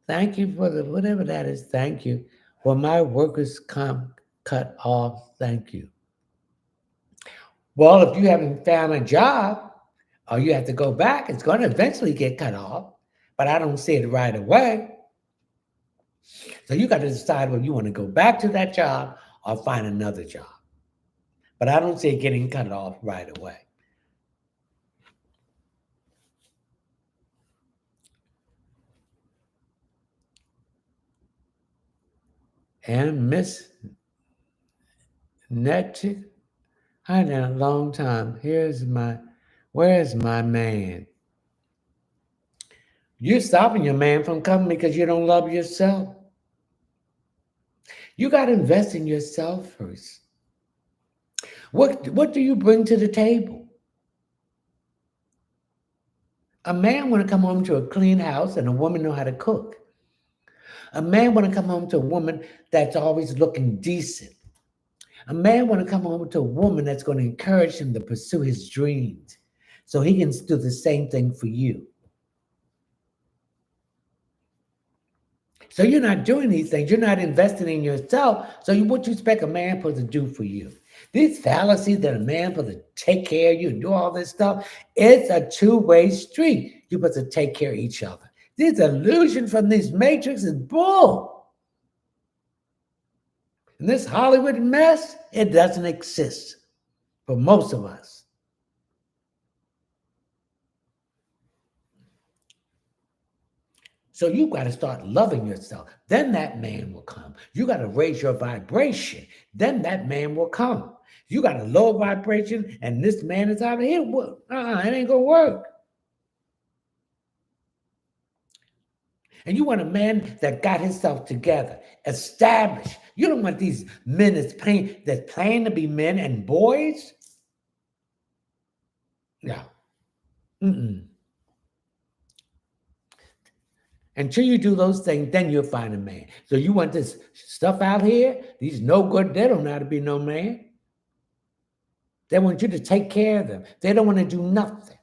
Speaker 1: Thank you for the whatever that is. Thank you. Will my workers comp cut off? Thank you. Well, if you haven't found a job or you have to go back, it's going to eventually get cut off. But I don't see it right away. So you got to decide whether you want to go back to that job or find another job. But I don't see it getting cut off right away. And Miss Netchick, I had a long time. Where's my man? You're stopping your man from coming because you don't love yourself. You got to invest in yourself first. What do you bring to the table? A man want to come home to a clean house and a woman know how to cook. A man want to come home to a woman that's always looking decent. A man want to come home to a woman that's going to encourage him to pursue his dreams so he can do the same thing for you. So you're not doing these things. You're not investing in yourself. So what you expect a man supposed to do for you? These fallacies that a man supposed to take care of you and do all this stuff, it's a two-way street. You're supposed to take care of each other. This illusion from these matrix is bull. And this Hollywood mess, it doesn't exist for most of us. So you got to start loving yourself. Then that man will come. You got to raise your vibration. Then that man will come. You got a low vibration and this man is out of here. Well, it ain't going to work. And you want a man that got himself together, established. You don't want these men that's playing to be men and boys. No. Mm-mm. Until you do those things, then you'll find a man. So you want this stuff out here, these no good, they don't know how to be no man. They want you to take care of them. They don't want to do nothing.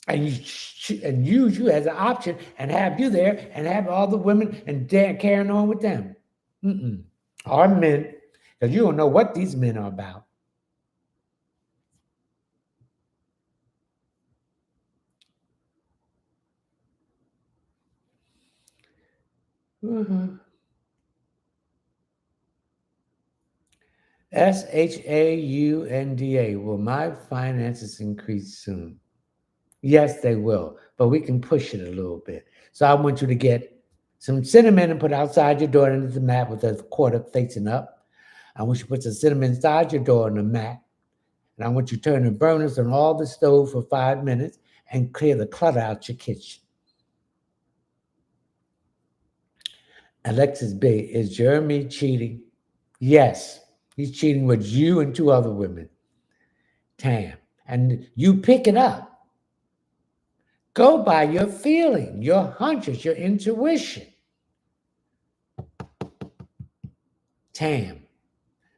Speaker 1: And use you as an option and have you there and have all the women and carrying on with them. Our men, because you don't know what these men are about. SHAUNDA. Will my finances increase soon? Yes, they will, but we can push it a little bit. So I want you to get some cinnamon and put outside your door under the mat with a quarter facing up. I want you to put some cinnamon inside your door on the mat. And I want you to turn the burners on all the stove for 5 minutes and clear the clutter out your kitchen. Alexis B, is Jeremy cheating? Yes, he's cheating with you and 2 other women. Tam, and you pick it up. Go by your feeling, your hunches, your intuition. Tam,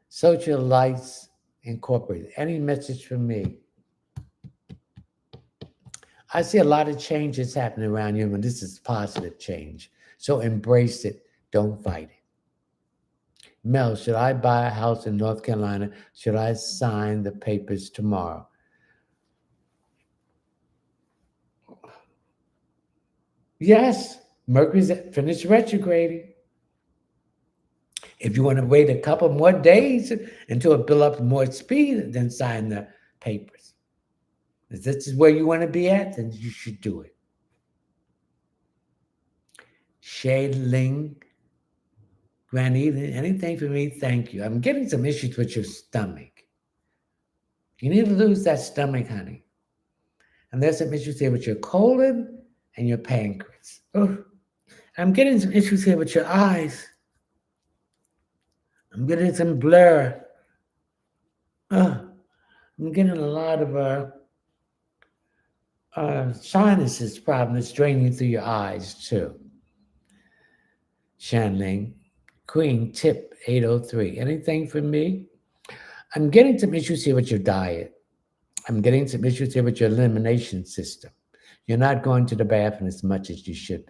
Speaker 1: Social Lights Incorporated. Any message from me? I see a lot of changes happening around you, and this is positive change. So embrace it. Don't fight it. Mel, should I buy a house in North Carolina? Should I sign the papers tomorrow? Yes, Mercury's finished retrograding. If you want to wait a couple more days until it build up more speed, then sign the papers. If this is where you want to be at, then you should do it. Shay Ling, Granny, anything for me? Thank you. I'm getting some issues with your stomach. You need to lose that stomach, honey. And there's some issues here with your colon and your pancreas. Oh, I'm getting some issues here with your eyes. I'm getting some blur. I'm getting a lot of sinuses problems draining through your eyes too. Shanling, Queen Tip 803. Anything for me? I'm getting some issues here with your diet. I'm getting some issues here with your elimination system. You're not going to the bathroom as much as you should.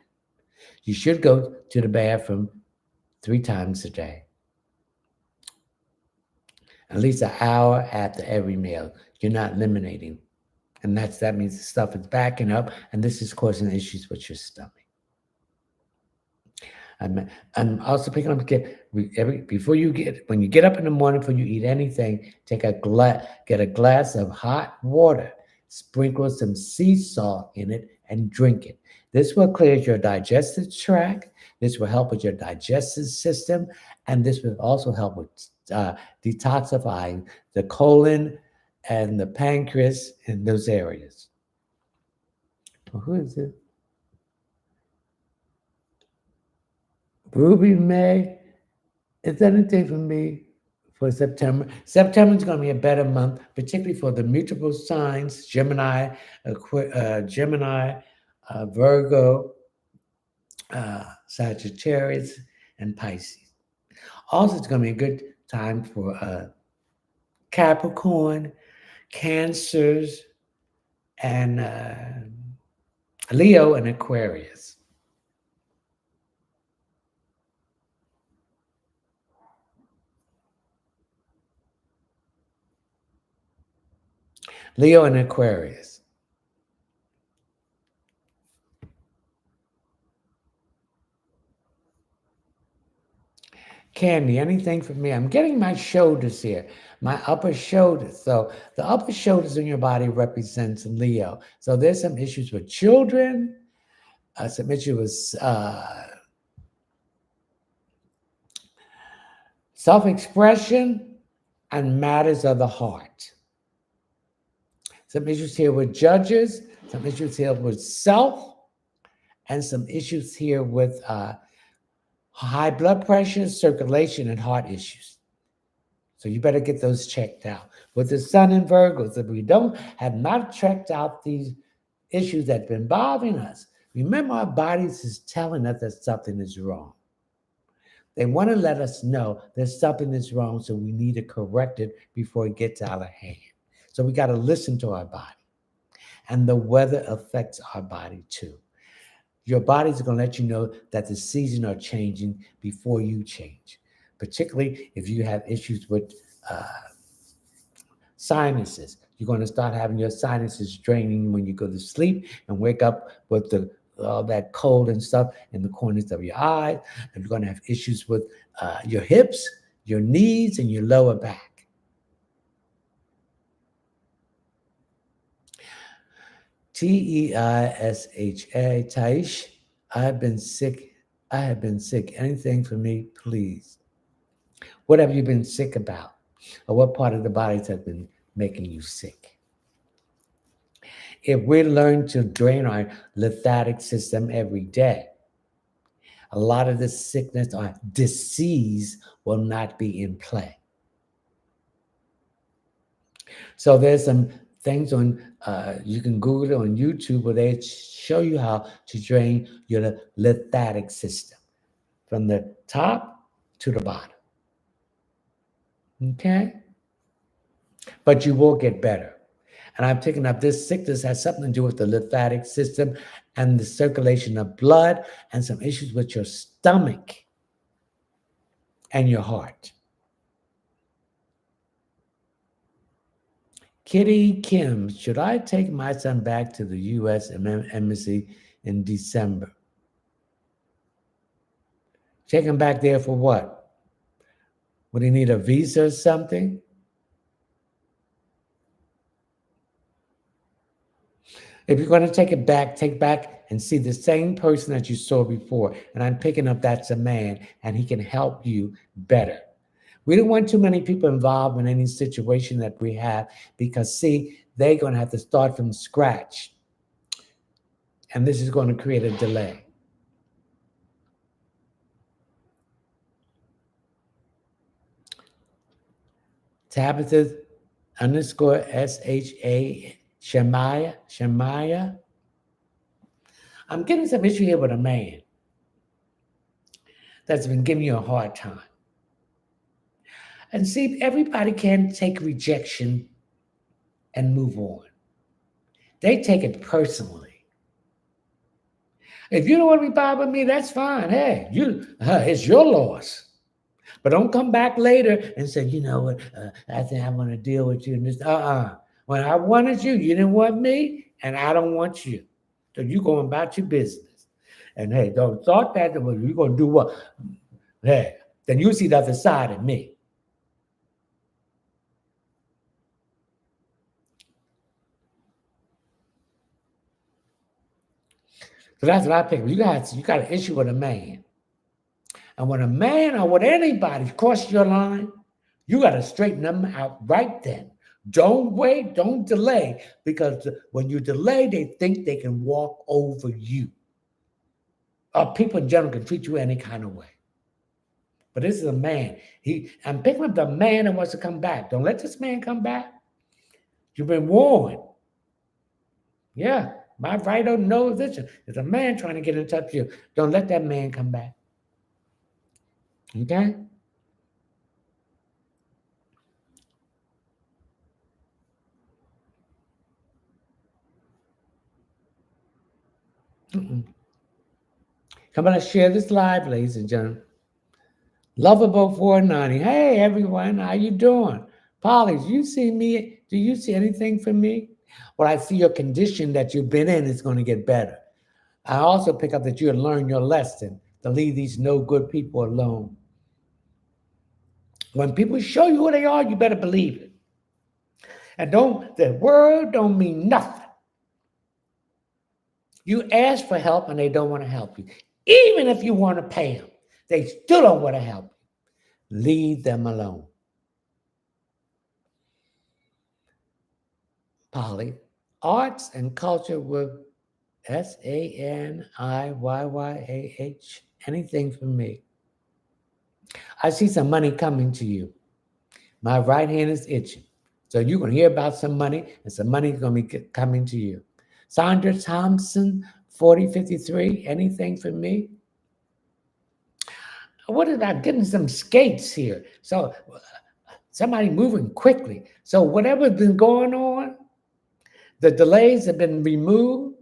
Speaker 1: You should go to the bathroom 3 times a day. At least an hour after every meal. You're not eliminating. And that means the stuff is backing up, and this is causing issues with your stomach. I'm also picking up when you get up in the morning, before you eat anything, get a glass of hot water, sprinkle some sea salt in it, and drink it. This will clear your digestive tract. This will help with your digestive system, and this will also help with detoxifying the colon and the pancreas in those areas. Well, who is it? Ruby May, is that anything for me for September? September is going to be a better month, particularly for the mutable signs, Gemini, Virgo, Sagittarius, and Pisces. Also, it's going to be a good time for Capricorn, Cancers, and Leo and Aquarius. Leo and Aquarius. Candy, anything for me? I'm getting my shoulders here, my upper shoulders. So the upper shoulders in your body represents Leo. So there's some issues with children, some issues with self-expression and matters of the heart. Some issues here with judges, some issues here with self, and some issues here with high blood pressure, circulation, and heart issues. So you better get those checked out. With the sun in Virgos, if we have not checked out these issues that have been bothering us, Remember, our bodies is telling us that something is wrong. They want to let us know that something is wrong, so we need to correct it before it gets out of hand. So we got to listen to our body. And the weather affects our body too. Your body's going to let you know that the seasons are changing before you change, particularly if you have issues with uh, sinuses. You're going to start having your sinuses draining when you go to sleep and wake up with all that cold and stuff in the corners of your eyes. And you're going to have issues with your hips, your knees, and your lower back. T-E-I-S-H-A, Taish, I have been sick. I have been sick. Anything for me, please. What have you been sick about? Or what part of the body has been making you sick? If we learn to drain our lymphatic system every day, a lot of the sickness or disease will not be in play. So there's some things on, you can Google it on YouTube where they show you how to drain your lymphatic system from the top to the bottom. Okay? But you will get better. And I'm picking up this sickness has something to do with the lymphatic system and the circulation of blood and some issues with your stomach and your heart. Kitty Kim, should I take my son back to the U.S. Embassy in December? Take him back there for what? Would he need a visa or something? If you're going to take it back, take back and see the same person that you saw before. And I'm picking up that's a man, and he can help you better. We don't want too many people involved in any situation that we have because, see, they're going to have to start from scratch. And this is going to create a delay. Tabitha _ S-H-A, Shemaya. I'm getting some issue here with a man that's been giving you a hard time. And see, everybody can take rejection and move on. They take it personally. If you don't want to be bothered with me, that's fine. Hey, it's your loss. But don't come back later and say, you know what, I think I want to deal with you. And this, when I wanted you, you didn't want me, and I don't want you. So you going about your business. And hey, don't thought that you're going to do what? Hey, then you see the other side of me. So that's what I pick. You got an issue with a man. And when a man or with anybody cross your line, you got to straighten them out right then. Don't wait, don't delay, because when you delay, they think they can walk over you. Or people in general can treat you any kind of way. But this is a man. I'm picking up the man that wants to come back. Don't let this man come back. You've been warned. Yeah, my right or no vision. There's a man trying to get in touch with you. Don't let that man come back. Okay? Come on, share this live, ladies and gentlemen. Lovable 490. Hey, everyone, how you doing? Polly, do you see me? Do you see anything from me? Well, I see your condition that you've been in is going to get better. I also pick up that you have learned your lesson to leave these no good people alone. When people show you who they are, you better believe it. And the word don't mean nothing. You ask for help and they don't want to help you. Even if you want to pay them, they still don't want to help you. Leave them alone. Polly, arts and culture with SANIYYAH. Anything for me. I see some money coming to you. My right hand is itching. So you're going to hear about some money, and some money is going to be coming to you. Sandra Thompson 4053, anything for me? What about getting some skates here? So somebody moving quickly. So whatever's been going on, the delays have been removed.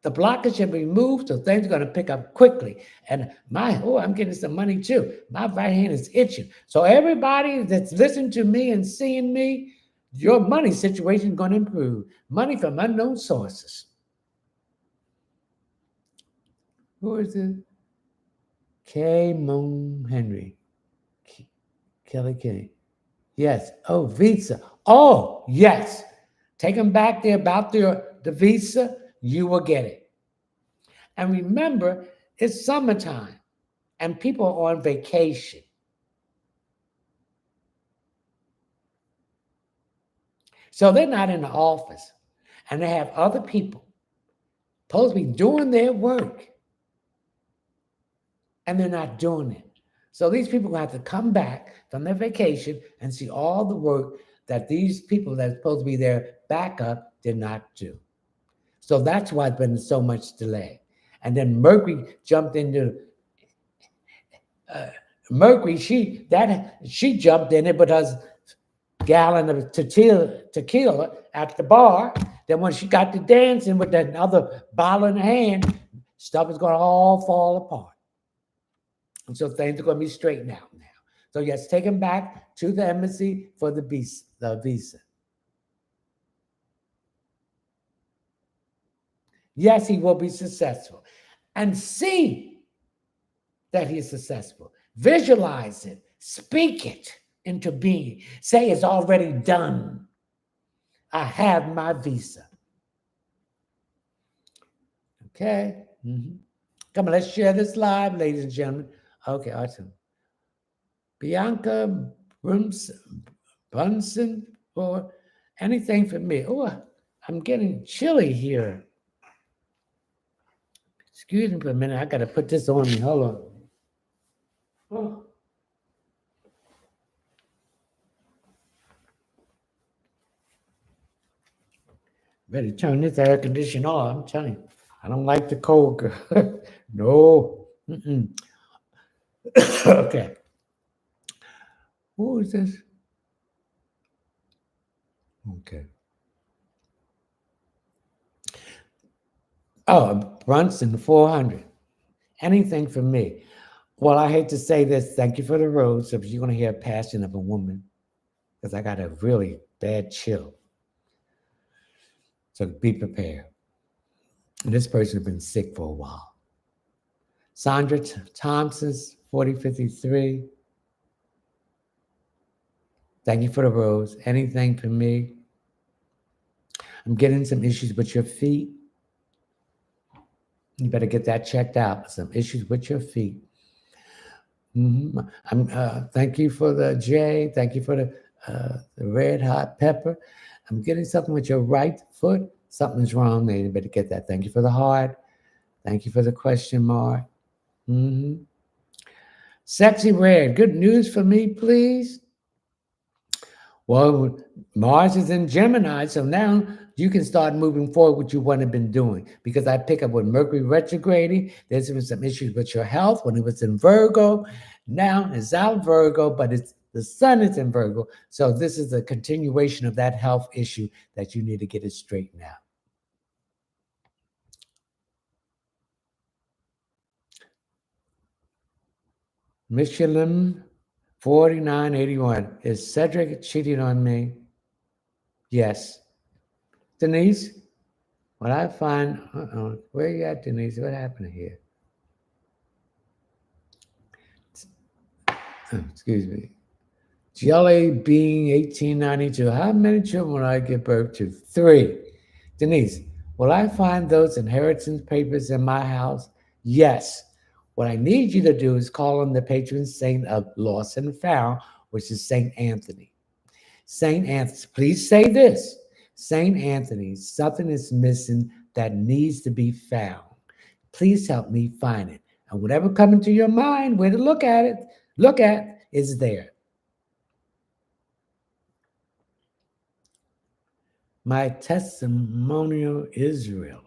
Speaker 1: The blockage have been removed, so things are going to pick up quickly. And I'm getting some money too. My right hand is itching. So everybody that's listening to me and seeing me, your money situation is going to improve. Money from unknown sources. Who is it? K. Moon Henry. Kelly Kenny. Yes. Oh, Visa. Oh, yes. Take them back there about the Visa. You will get it. And remember, it's summertime and people are on vacation. So they're not in the office and they have other people supposed to be doing their work and they're not doing it. So these people have to come back from their vacation and see all the work that these people that are supposed to be their backup did not do. So that's why it's been so much delay. And then Mercury jumped into Mercury. She jumped in it because gallon of tequila at the bar. Then when she got to dancing with that other bottle in her hand, stuff is going to all fall apart. And so things are going to be straightened out now. So yes, take him back to the embassy for the visa. Yes, he will be successful. And see that he is successful. Visualize it. Speak it into being. Say it's already done. I have my visa. Okay. Mm-hmm. Come on, let's share this live, ladies and gentlemen. Okay, awesome. Bianca Brunson or anything for me. Oh, I'm getting chilly here. Excuse me for a minute. I got to put this on me. Hold on. Oh. Better turn this air conditioner on. I'm telling you, I don't like the cold, girl. No. Okay. Who is this? Okay. Oh, Brunson 400. Anything for me. Well, I hate to say this. Thank you for the rose. So you're going to hear a passion of a woman because I got a really bad chill. So be prepared. And this person has been sick for a while. Sandra Thompson's 4053. Thank you for the rose. Anything for me. I'm getting some issues with your feet. You better get that checked out. Some issues with your feet. Mm-hmm. Thank you for the J. Thank you for the red hot pepper. I'm getting something with your right foot. Something's wrong there. You better get that. Thank you for the heart. Thank you for the question mark. Mm-hmm. Sexy Red. Good news for me, please. Well, Mars is in Gemini, so now you can start moving forward what you want to been doing. Because I pick up with Mercury retrograding. There's been some issues with your health when it was in Virgo. Now it's out Virgo, but the sun is in Virgo. So this is a continuation of that health issue that you need to get it straightened out. Michelin 4981. Is Cedric cheating on me? Yes. Denise, what I find, where you at, Denise? What happened here? Excuse me. Jelly Bean 1892. How many children will I give birth to? 3. Denise, will I find those inheritance papers in my house? Yes. What I need you to do is call on the patron saint of lost and found, which is Saint Anthony. Saint Anthony, please say this. Saint Anthony, something is missing that needs to be found. Please help me find it. And whatever comes into your mind, where to look at is there. My testimonial Israel.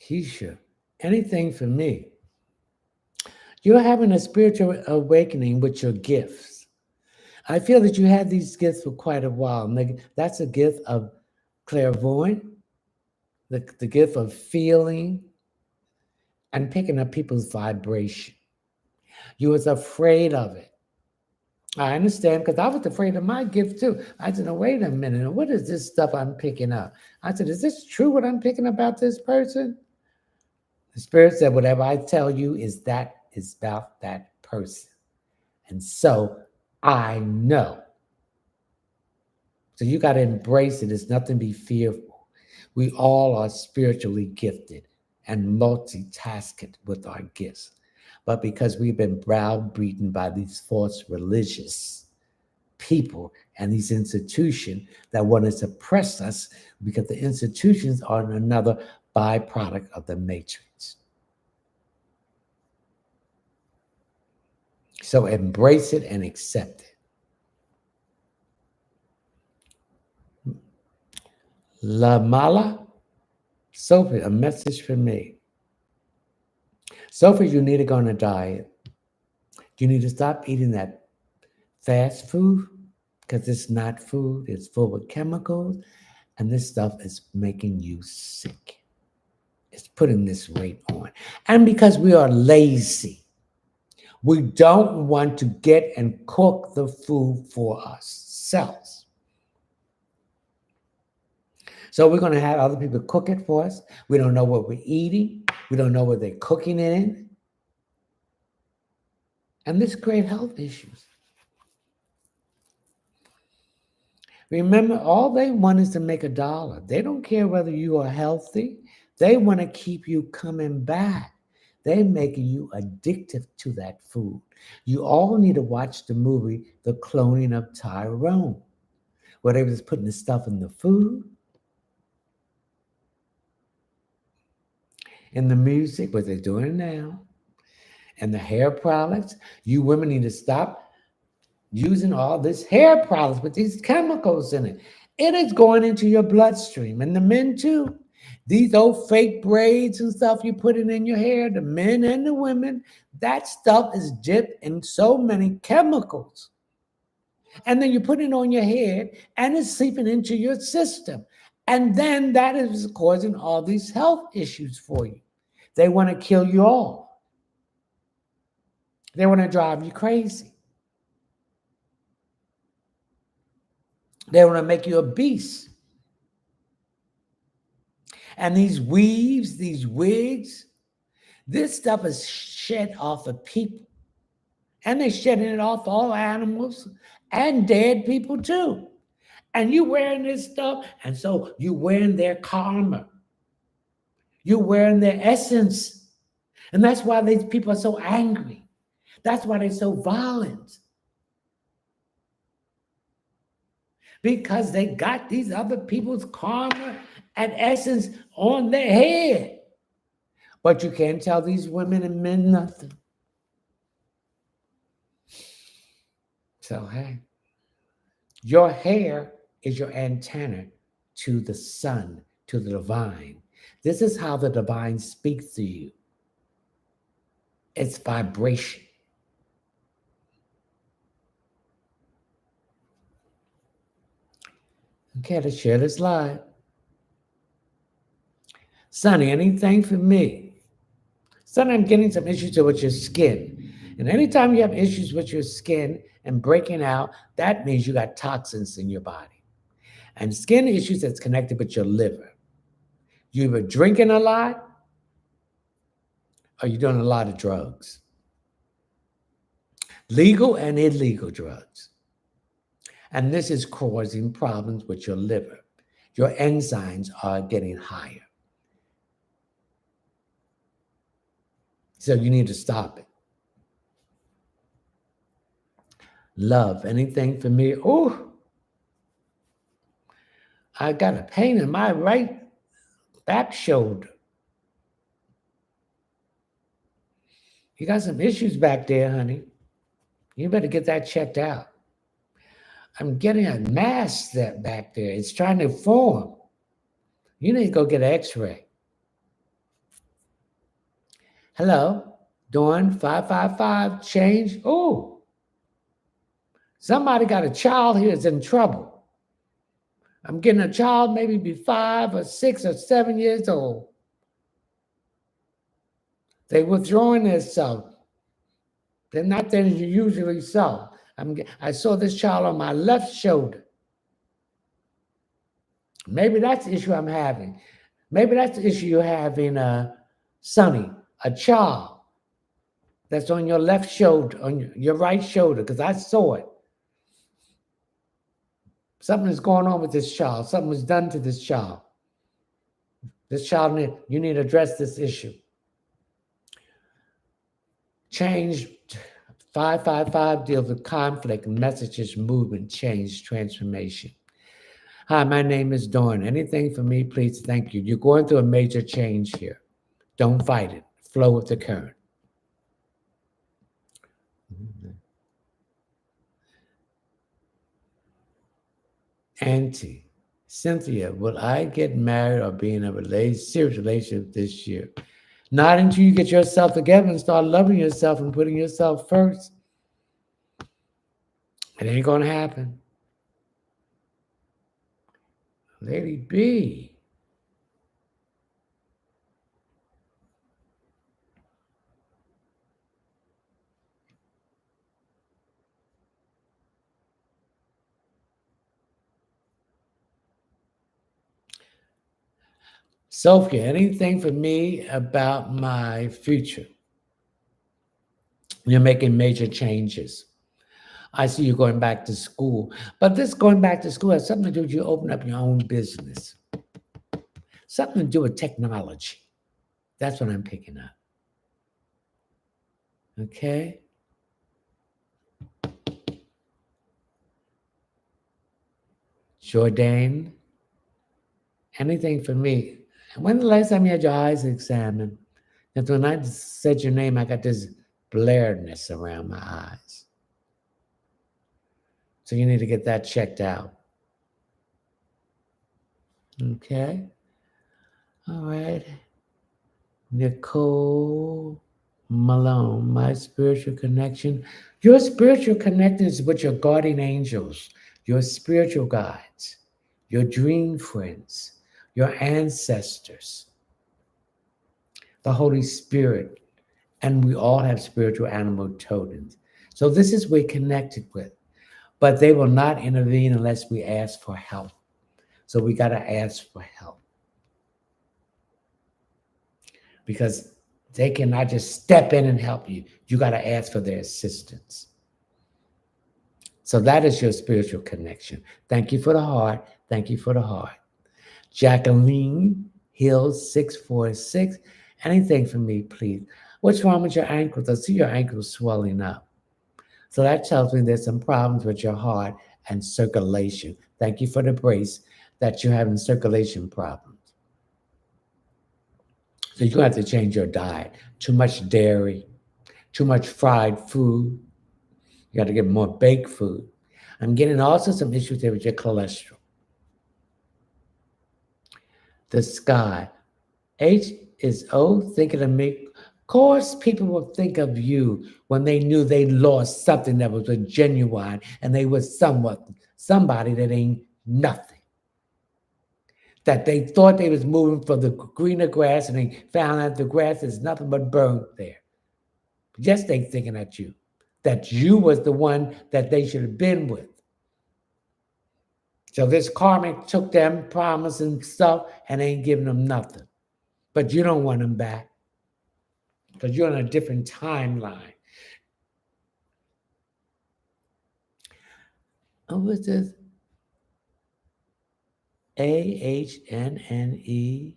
Speaker 1: Keisha, anything for me. You're having a spiritual awakening with your gifts. I feel that you had these gifts for quite a while. That's a gift of clairvoyant, the gift of feeling and picking up people's vibration. You was afraid of it. I understand because I was afraid of my gift too. I said, no, wait a minute. What is this stuff I'm picking up? I said, is this true what I'm picking about this person? The Spirit said, whatever I tell you is about that person. And so I know. So you got to embrace it. It's nothing to be fearful. We all are spiritually gifted and multitasking with our gifts. But because we've been browbeaten by these false religious people and these institutions that want to suppress us, because the institutions are another byproduct of the matrix. So embrace it and accept it. La Mala, Sophie, a message for me. Sophie, you need to go on a diet. You need to stop eating that fast food because it's not food. It's full of chemicals, and this stuff is making you sick. It's putting this weight on. And because we are lazy, we don't want to get and cook the food for ourselves. So we're going to have other people cook it for us. We don't know what we're eating. We don't know what they're cooking it in. And this creates health issues. Remember, all they want is to make $1. They don't care whether you are healthy. They want to keep you coming back. They're making you addicted to that food. You all need to watch the movie, The Cloning of Tyrone, where they was putting the stuff in the food, in the music, what they're doing now, and the hair products. You women need to stop using all this hair products with these chemicals in it. It is going into your bloodstream, and the men too. These old fake braids and stuff you're putting in your hair, the men and the women, that stuff is dipped in so many chemicals. And then you put it on your head and it's seeping into your system. And then that is causing all these health issues for you. They want to kill you all. They want to drive you crazy. They want to make you obese. And these weaves, these wigs, this stuff is shed off of people. And they're shedding it off all animals and dead people too. And you wearing this stuff, and so you wearing their karma. You're wearing their essence. And that's why these people are so angry. That's why they're so violent. Because they got these other people's karma and essence on their head. But you can't tell these women and men nothing. So, hey, your hair is your antenna to the sun, to the divine. This is how the divine speaks to you. It's vibration. Okay, let's share this live. Sonny, anything for me? Sonny, I'm getting some issues with your skin. And anytime you have issues with your skin and breaking out, that means you got toxins in your body. And skin issues that's connected with your liver. You either drinking a lot or you're doing a lot of drugs. Legal and illegal drugs. And this is causing problems with your liver. Your enzymes are getting higher. So you need to stop it. Love, anything for me? Oh, I got a pain in my right back shoulder. You got some issues back there, honey. You better get that checked out. I'm getting a mass that back there. It's trying to form. You need to go get an x-ray. Hello, Dawn 555 change. Oh, somebody got a child here that's in trouble. I'm getting a child maybe be 5 or 6 or 7 years old. They withdrawing themselves. They're not there as you usually saw. I saw this child on my left shoulder. Maybe that's the issue I'm having. Maybe that's the issue you're having, Sonny, a child that's on your left shoulder, on your right shoulder, because I saw it. Something is going on with this child. Something was done to this child. This child, you need to address this issue. Change 555 deals with conflict, messages, movement, change, transformation. Hi, my name is Dawn. Anything for me, please? Thank you. You're going through a major change here. Don't fight it. Flow with the current. Auntie, Cynthia, will I get married or be in a serious relationship this year? Not until you get yourself together and start loving yourself and putting yourself first. It ain't going to happen. Lady B. Sophia, anything for me about my future? You're making major changes. I see you going back to school. But this going back to school has something to do with you open up your own business. Something to do with technology. That's what I'm picking up. Okay? Jordan, anything for me? When the last time you had your eyes examined? Because when I said your name, I got this blairness around my eyes. So you need to get that checked out. Okay? All right. Nicole Malone, my spiritual connection. Your spiritual connection is with your guardian angels, your spiritual guides, your dream friends, your ancestors, the Holy Spirit, and we all have spiritual animal totems. So this is we're connected with, but they will not intervene unless we ask for help. So we got to ask for help because they cannot just step in and help you. You got to ask for their assistance. So that is your spiritual connection. Thank you for the heart. Thank you for the heart. Jacqueline Hills 646. Anything for me, please. What's wrong with your ankles? I see your ankles swelling up. So that tells me there's some problems with your heart and circulation. Thank you for the brace that you're having circulation problems. So you're going to have to change your diet. Too much dairy, too much fried food. You got to get more baked food. I'm getting also some issues there with your cholesterol. The sky. H is O thinking of me. Of course, people will think of you when they knew they lost something that was a genuine and they was somebody that ain't nothing. That they thought they was moving for the greener grass and they found out the grass is nothing but burnt there. Yes, they thinking at you. That you was the one that they should have been with. So this karmic took them promise and stuff and ain't giving them nothing. But you don't want them back because you're on a different timeline. Oh, what's this? AHNNEMAHREE.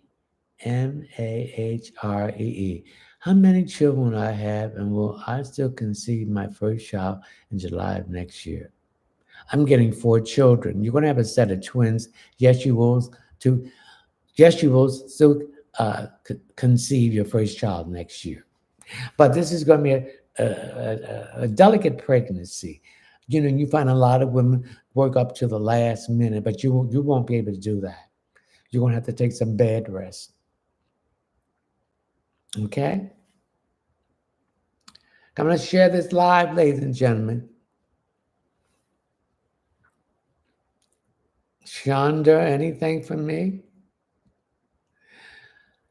Speaker 1: How many children I have, and will I still conceive my first child in July of next year? I'm getting 4 children. You're going to have a set of twins. Yes, you will. Yes, you will still conceive your first child next year. But this is going to be a delicate pregnancy. You know, you find a lot of women work up to the last minute, but you won't be able to do that. You're going to have to take some bed rest. Okay? I'm going to share this live, ladies and gentlemen. Shonda, anything from me?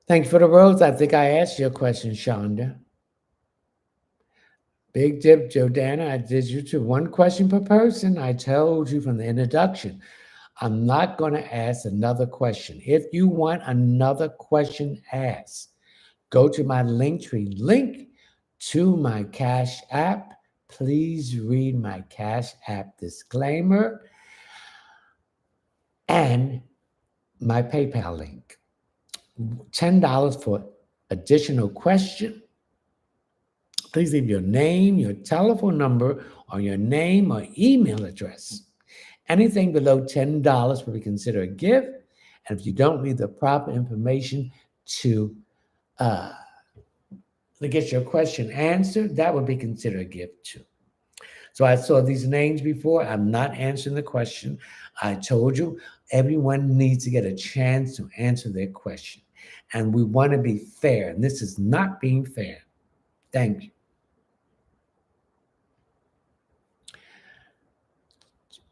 Speaker 1: Thank you for the rose. I think I asked you a question, Shonda. Big Dip, Jordana, I did you too. One question per person. I told you from the introduction. I'm not going to ask another question. If you want another question asked, go to my Linktree link to my Cash App. Please read my Cash App disclaimer and my PayPal link. $10 for additional question. Please leave your name, your telephone number, or your name or email address. Anything below $10 will be considered a gift. And if you don't leave the proper information to get your question answered, that would be considered a gift too. So I saw these names before. I'm not answering the question. I told you everyone needs to get a chance to answer their question. And we want to be fair. And this is not being fair. Thank you.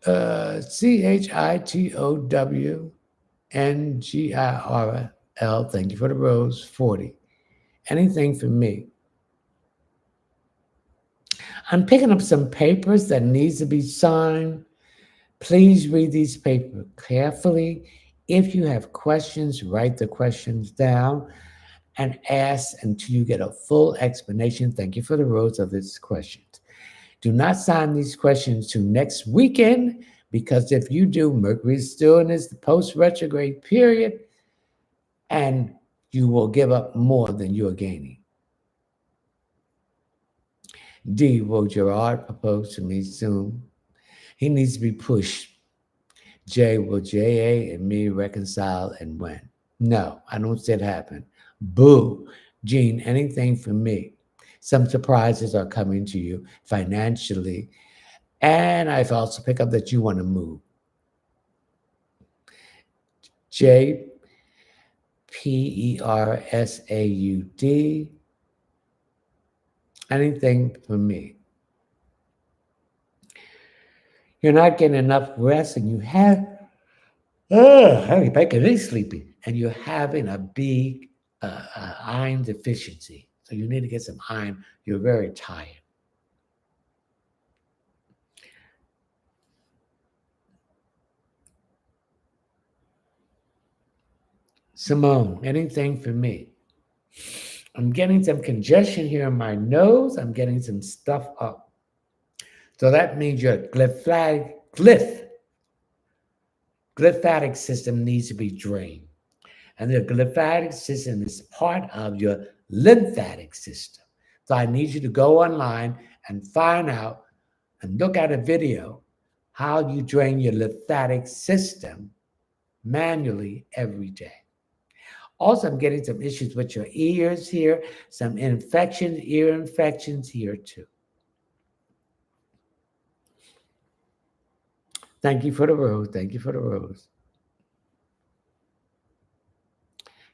Speaker 1: CHITOWNGIRL. Thank you for the rose. 40. Anything for me? I'm picking up some papers that needs to be signed. Please read these papers carefully. If you have questions, write the questions down and ask until you get a full explanation. Thank you for the rose of this questions. Do not sign these questions to next weekend, because if you do, Mercury is still in this post-retrograde period, and you will give up more than you are gaining. D, will Gerard propose to me soon? He needs to be pushed. J, will J.A. and me reconcile and when? No, I don't see it happen. Boo. Gene, anything for me? Some surprises are coming to you financially. And I've also picked up that you want to move. J, Persaud. Anything for me? You're not getting enough rest and you have, Harry Baker is sleepy, and you're having a big iron deficiency. So you need to get some iron. You're very tired. Simone, anything for me? I'm getting some congestion here in my nose. I'm getting some stuff up. So that means your glymphatic system needs to be drained. And the glymphatic system is part of your lymphatic system. So I need you to go online and find out and look at a video how you drain your lymphatic system manually every day. Also, I'm getting some issues with your ears here, some infections, ear infections here too. Thank you for the rose. Thank you for the rose.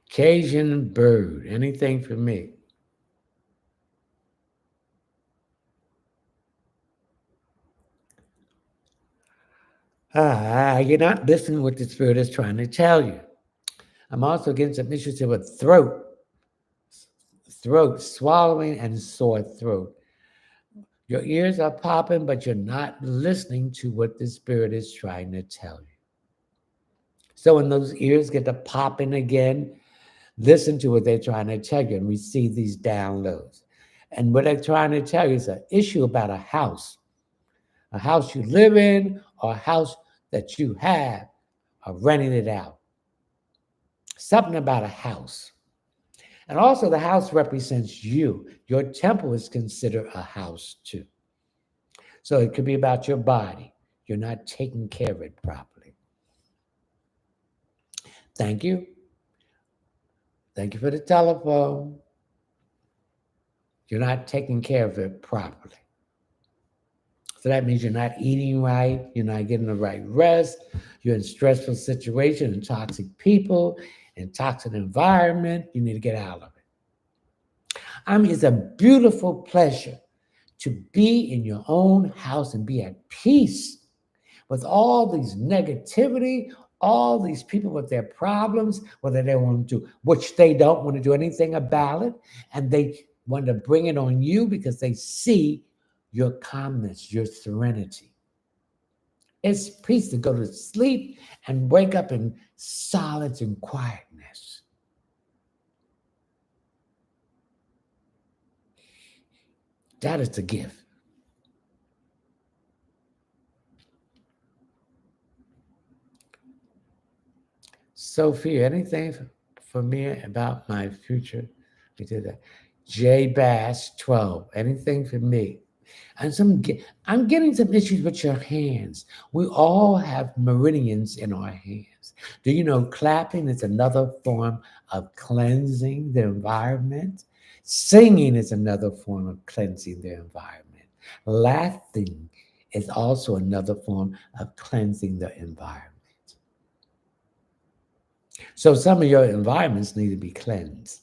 Speaker 1: Cajun bird, anything for me? You're not listening to what the spirit is trying to tell you. I'm also getting some issues here with throat, swallowing, and sore throat. Your ears are popping, but you're not listening to what the spirit is trying to tell you. So when those ears get to popping again, listen to what they're trying to tell you and receive these downloads. And what they're trying to tell you is an issue about a house you live in, or a house that you have, or renting it out. Something about a house. And also, the house represents you. Your temple is considered a house too. So it could be about your body. You're not taking care of it properly. Thank you. Thank you for the telephone. You're not taking care of it properly. So that means you're not eating right, you're not getting the right rest, you're in stressful situation and toxic people and toxic environment. You need to get out of it. I mean, it's a beautiful pleasure to be in your own house and be at peace with all these negativity, all these people with their problems, whether they want to, which they don't want to do anything about it, and they want to bring it on you because they see your calmness, your serenity. It's peace to go to sleep and wake up in silence and quietness. That is the gift. Sophie, anything for me about my future? We did that. J Bass 12, anything for me? And I'm getting some issues with your hands. We all have meridians in our hands. Do you know clapping is another form of cleansing the environment? Singing is another form of cleansing the environment. Laughing is also another form of cleansing the environment. So some of your environments need to be cleansed.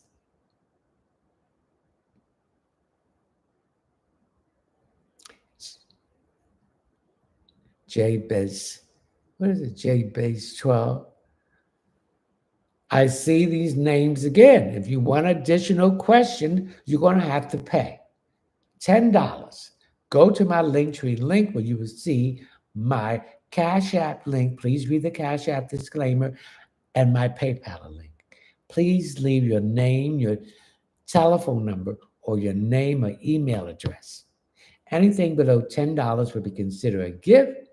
Speaker 1: J base, what is it? J base 12. I see these names again. If you want additional question, you're going to have to pay $10. Go to my Linktree link where you will see my Cash App link. Please read the Cash App disclaimer and my PayPal link. Please leave your name, your telephone number, or your name or email address. Anything below $10 will be considered a gift.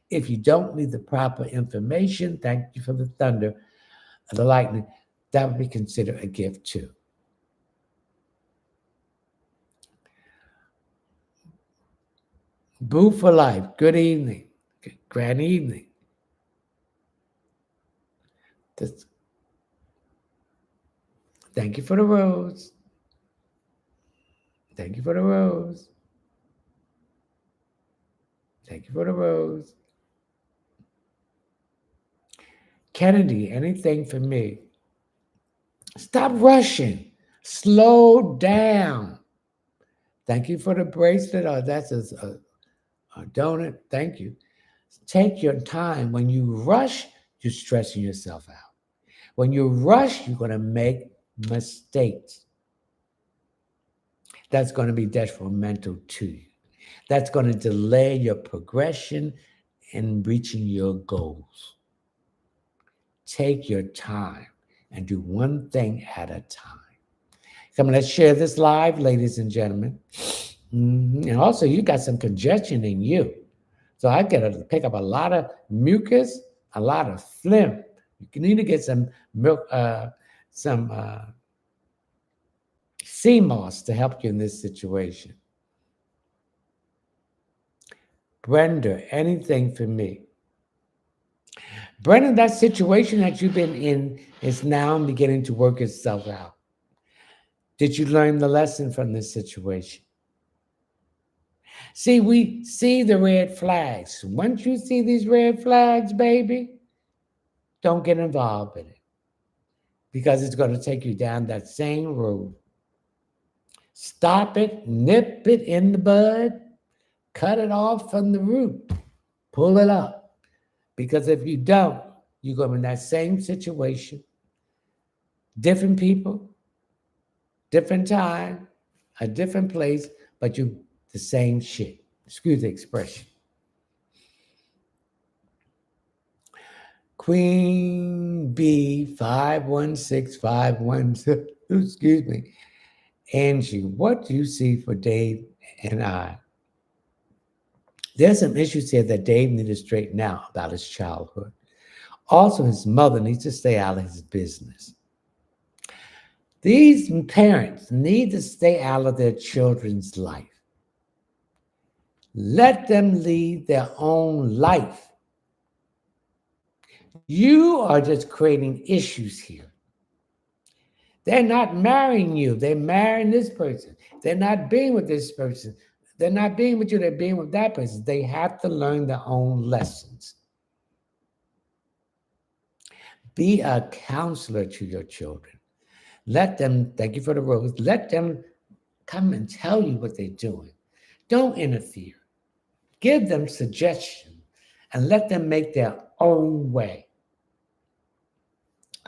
Speaker 1: If you don't leave the proper information, thank you for the thunder, the lightning, that would be considered a gift too. Boo for life. Good evening. Grand evening. This, thank you for the rose. Thank you for the rose. Thank you for the rose. Kennedy, anything for me? Stop rushing. Slow down. Thank you for the bracelet. Oh, that's a donut. Thank you. Take your time. When you rush, you're stressing yourself out. When you rush, you're going to make mistakes. That's going to be detrimental to you. That's going to delay your progression in reaching your goals. Take your time and do one thing at a time. Come on, let's share this live, ladies and gentlemen. And also, you got some congestion in you. So I got to pick up a lot of mucus, a lot of phlegm. You need to get some milk, some sea moss to help you in this situation. Brenda, anything for me? Brenda, that situation that you've been in is now beginning to work itself out. Did you learn the lesson from this situation? See, we see the red flags. Once you see these red flags, baby, don't get involved in it because it's going to take you down that same road. Stop it, nip it in the bud, cut it off from the root, pull it up. Because if you don't, you're going to be in that same situation, different people, different time, a different place, but you the same shit. Excuse the expression. Queen B 516516. Excuse me. Angie, what do you see for Dave and I? There's some issues here that Dave needs to straighten out about his childhood. Also, his mother needs to stay out of his business. These parents need to stay out of their children's life. Let them lead their own life. You are just creating issues here. They're not marrying you. They're marrying this person. They're not being with this person. They're not being with you, they're being with that person. They have to learn their own lessons. Be a counselor to your children. Let them, thank you for the rose, let them come and tell you what they're doing. Don't interfere. Give them suggestions and let them make their own way.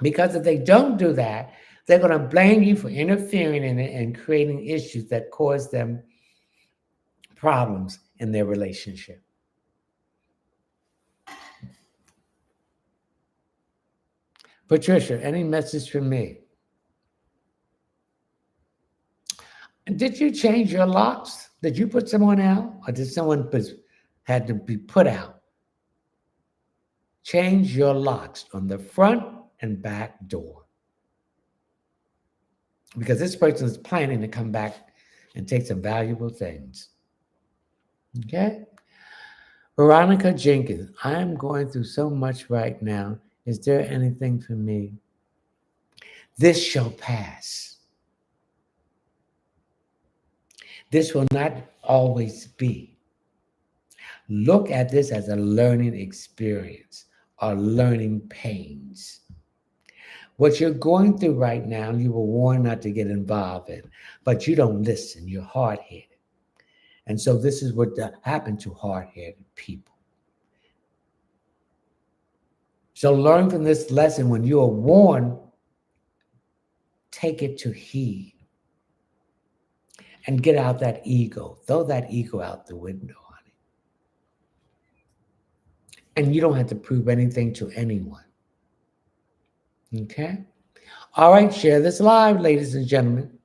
Speaker 1: Because if they don't do that, they're going to blame you for interfering in it and creating issues that cause them problems in their relationship. Patricia, any message from me? Did you change your locks? Did you put someone out, or did someone had to be put out? Change your locks on the front and back door, because this person is planning to come back and take some valuable things. Okay? Veronica Jenkins, I am going through so much right now. Is there anything for me? This shall pass. This will not always be. Look at this as a learning experience or learning pains. What you're going through right now, you were warned not to get involved in, but you don't listen. You're hard-headed. And so this is what happened to hard-headed people. So learn from this lesson. When you are warned, take it to heed and get out that ego. Throw that ego out the window, honey. And you don't have to prove anything to anyone. Okay? All right, share this live, ladies and gentlemen.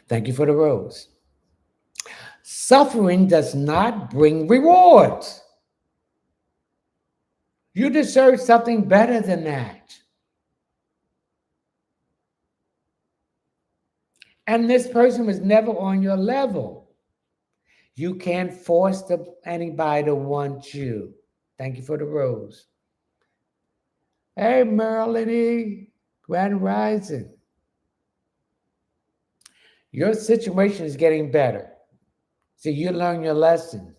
Speaker 1: Thank you for the rose. Suffering does not bring rewards. You deserve something better than that. And this person was never on your level. You can't force anybody to want you. Thank you for the rose. Hey, Merlin, Grand Rising. Your situation is getting better. So you learn your lessons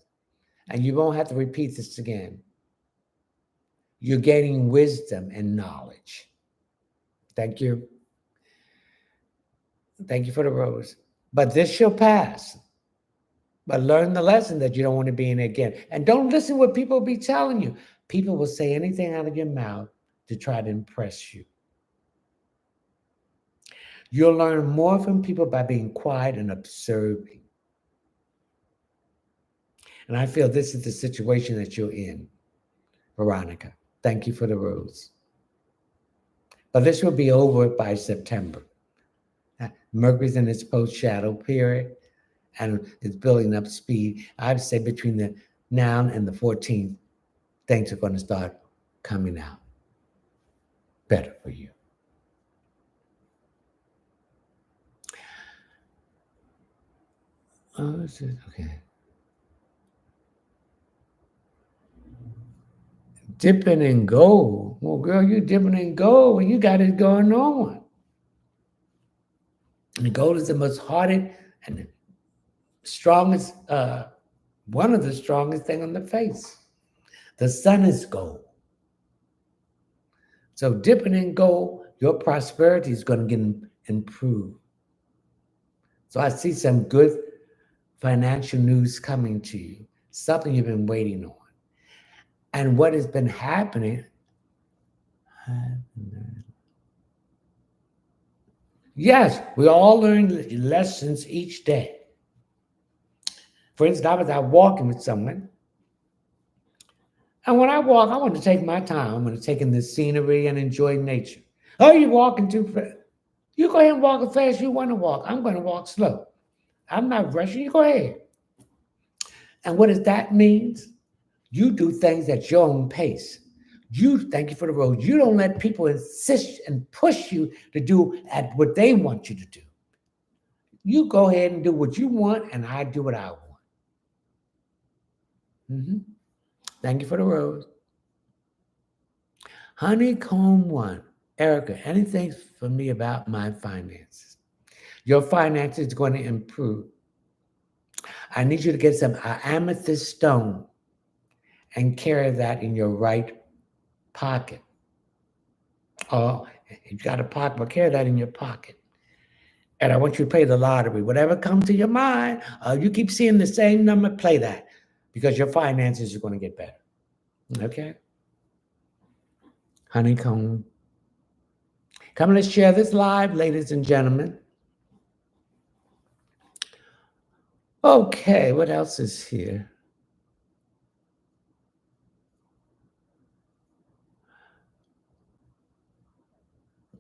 Speaker 1: and you won't have to repeat this again. You're gaining wisdom and knowledge. Thank you. Thank you for the rose. But this shall pass. But learn the lesson that you don't want to be in it again. And don't listen what people be telling you. People will say anything out of your mouth to try to impress you. You'll learn more from people by being quiet and observing. And I feel this is the situation that you're in, Veronica. Thank you for the rose. But this will be over by September. Mercury's in its post-shadow period, and it's building up speed. I'd say between the now and the 14th, things are going to start coming out better for you. Oh, okay. Dipping in gold. Well, girl, you dipping in gold and you got it going on. And gold is the most hearted and strongest, one of the strongest thing on the face. The sun is gold. So dipping in gold, your prosperity is going to get improved. So I see some good financial news coming to you, something you've been waiting on. And what has been happening, yes, we all learn lessons each day. For instance, I was out walking with someone. And when I walk, I want to take my time. I'm going to take in the scenery and enjoy nature. Oh, you're walking too fast. You go ahead and walk as fast as you want to walk. I'm going to walk slow. I'm not rushing. You go ahead. And what does that mean? You do things at your own pace. Thank you for the road. You don't let people insist and push you to do at what they want you to do. You go ahead and do what you want, and I do what I want. Mm-hmm. Thank you for the rose. Honeycomb one. Erica, anything for me about my finances? Your finances is going to improve. I need you to get some amethyst stone and carry that in your right pocket. Oh, you got a pocket, but carry that in your pocket. And I want you to play the lottery. Whatever comes to your mind, you keep seeing the same number, play that because your finances are going to get better. Okay? Honeycomb. Come, let's share this live, ladies and gentlemen. Okay, what else is here?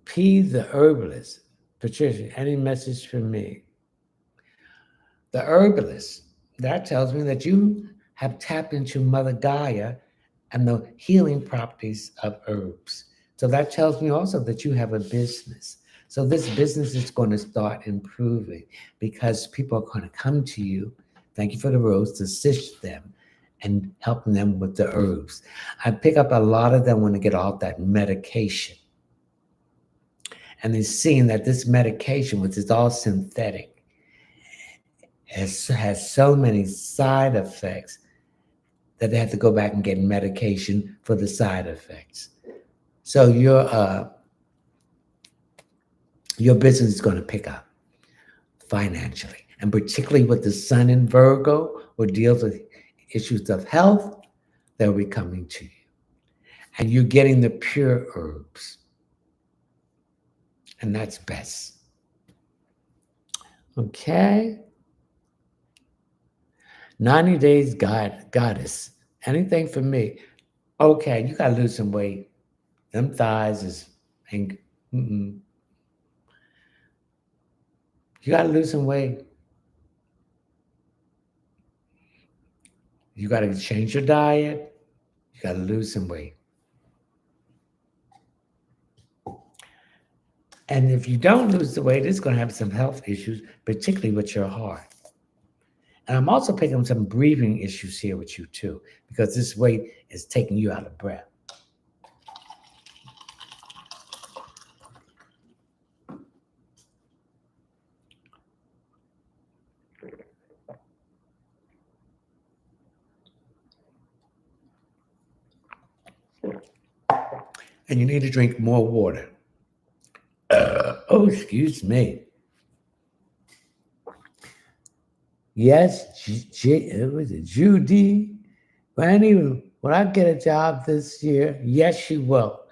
Speaker 1: P the herbalist. Patricia, any message for me? The herbalist. That tells me that you have tapped into Mother Gaia and the healing properties of herbs. So that tells me also that you have a business. So this business is going to start improving because people are going to come to you. Thank you for the rose to assist them and helping them with the herbs. I pick up a lot of them when they get off that medication. And they're seeing that this medication, which is all synthetic, has so many side effects that they have to go back and get medication for the side effects. So your business is going to pick up financially, and particularly with the sun in Virgo, who deals with issues of health, they'll be coming to you. And you're getting the pure herbs. And that's best. Okay. 90 days goddess. Anything for me? Okay, you gotta lose some weight. Them thighs is you gotta lose some weight. You gotta change your diet. You gotta lose some weight. And if you don't lose the weight, it's gonna have some health issues, particularly with your heart. And I'm also picking up some breathing issues here with you too, because this weight is taking you out of breath. And you need to drink more water. Excuse me. Yes, was it Judy? Granny, will I get a job this year? Yes, she will.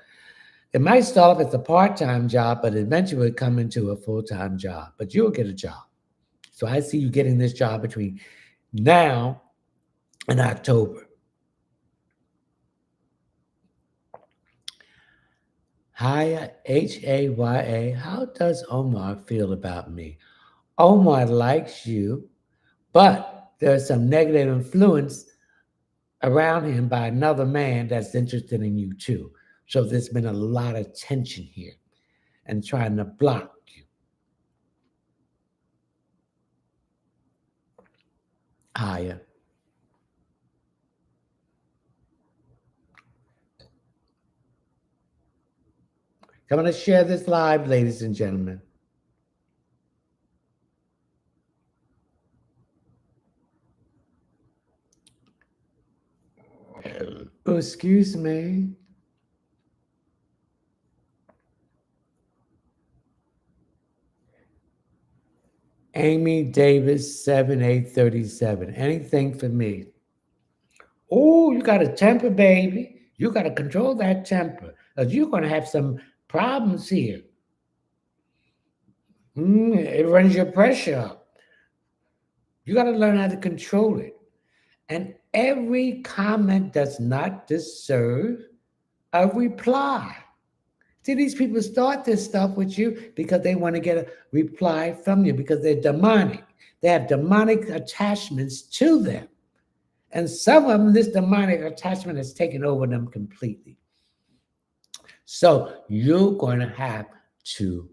Speaker 1: It might start off as a part-time job, but eventually it'll come into a full-time job. But you'll get a job. So I see you getting this job between now and October. Haya, Haya, how does Omar feel about me? Omar likes you, but there's some negative influence around him by another man that's interested in you too. So there's been a lot of tension here and trying to block you. Higher. I'm going to share this live, ladies and gentlemen. Oh, excuse me. Amy Davis, 7837. Anything for me? Oh, you got a temper, baby. You got to control that temper, because you're going to have some problems here. It runs your pressure up. You got to learn how to control it. And every comment does not deserve a reply. See, these people start this stuff with you because they want to get a reply from you because they're demonic. They have demonic attachments to them. And some of them, this demonic attachment has taken over them completely. So you're going to have to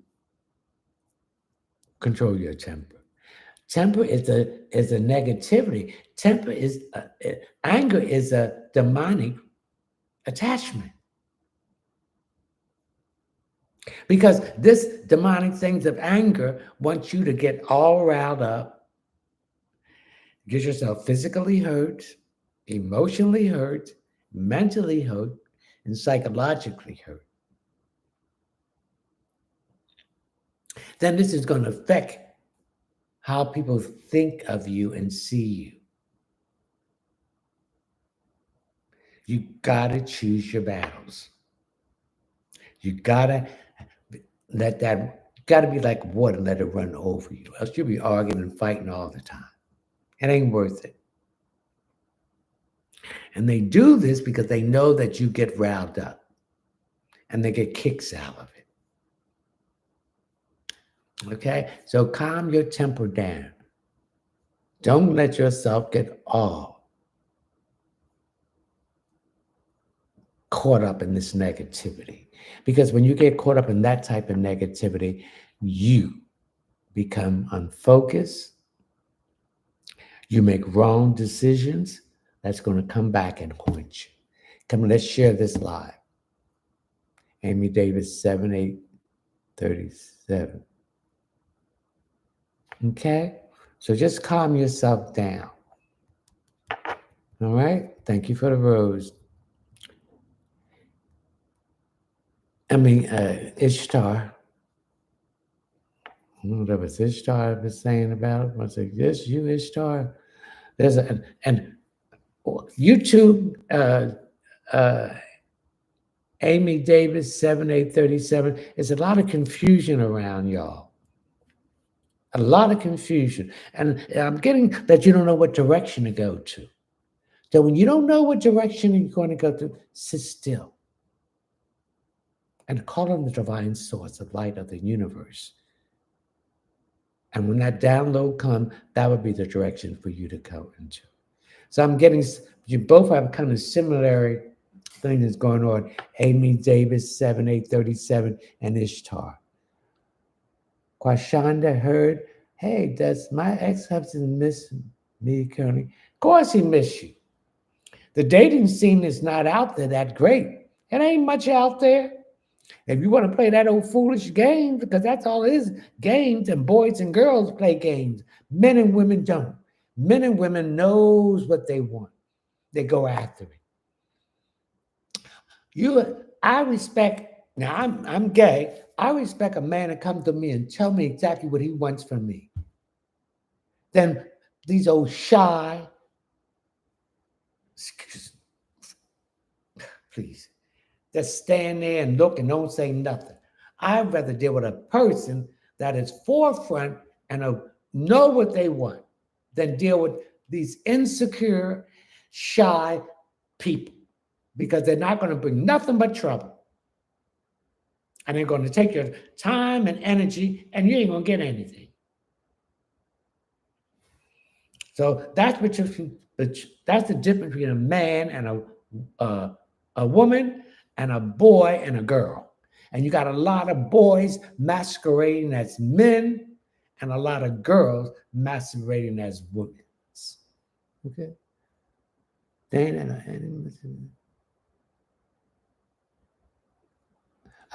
Speaker 1: control your temper. Temper is a negativity. Temper is anger is a demonic attachment. Because this demonic things of anger wants you to get all riled up, get yourself physically hurt, emotionally hurt, mentally hurt, and psychologically hurt. Then this is going to affect how people think of you and see you. You got to choose your battles. You got to let that, got to be like water, let it run over you. Else you'll be arguing and fighting all the time. It ain't worth it. And they do this because they know that you get riled up and they get kicks out of it. Okay? So calm your temper down. Don't let yourself get all caught up in this negativity. Because when you get caught up in that type of negativity, you become unfocused. You make wrong decisions. That's going to come back and haunt you. Come on, let's share this live. Amy Davis, 7837. Okay? So just calm yourself down. All right? Thank you for the rose. Ishtar. I don't know what was Ishtar was saying about it. I was like, yes, you, Ishtar. There's and YouTube, Amy Davis, 7837. There's a lot of confusion around y'all. A lot of confusion. And I'm getting that you don't know what direction to go to. So when you don't know what direction you're going to go to, sit still and call on the divine source, the light of the universe. And when that download comes, that would be the direction for you to go into. So I'm getting, you both have kind of similar thing that's going on. Amy Davis, 7837, and Ishtar. Quashanda heard, hey, does my ex-husband miss me currently? Of course he miss you. The dating scene is not out there that great. It ain't much out there. If you want to play that old foolish game, because that's all it is, games, and boys and girls play games. Men and women don't. Men and women knows what they want. They go after it. I respect, now I'm gay. I respect a man that comes to me and tell me exactly what he wants from me. Then these old shy, please, that stand there and look and don't say nothing. I'd rather deal with a person that is forefront and know what they want than deal with these insecure, shy people, because they're not going to bring nothing but trouble. And they're going to take your time and energy, and you ain't going to get anything. So that's that's the difference between a man and a woman and a boy and a girl. And you got a lot of boys masquerading as men and a lot of girls masquerading as women. Okay?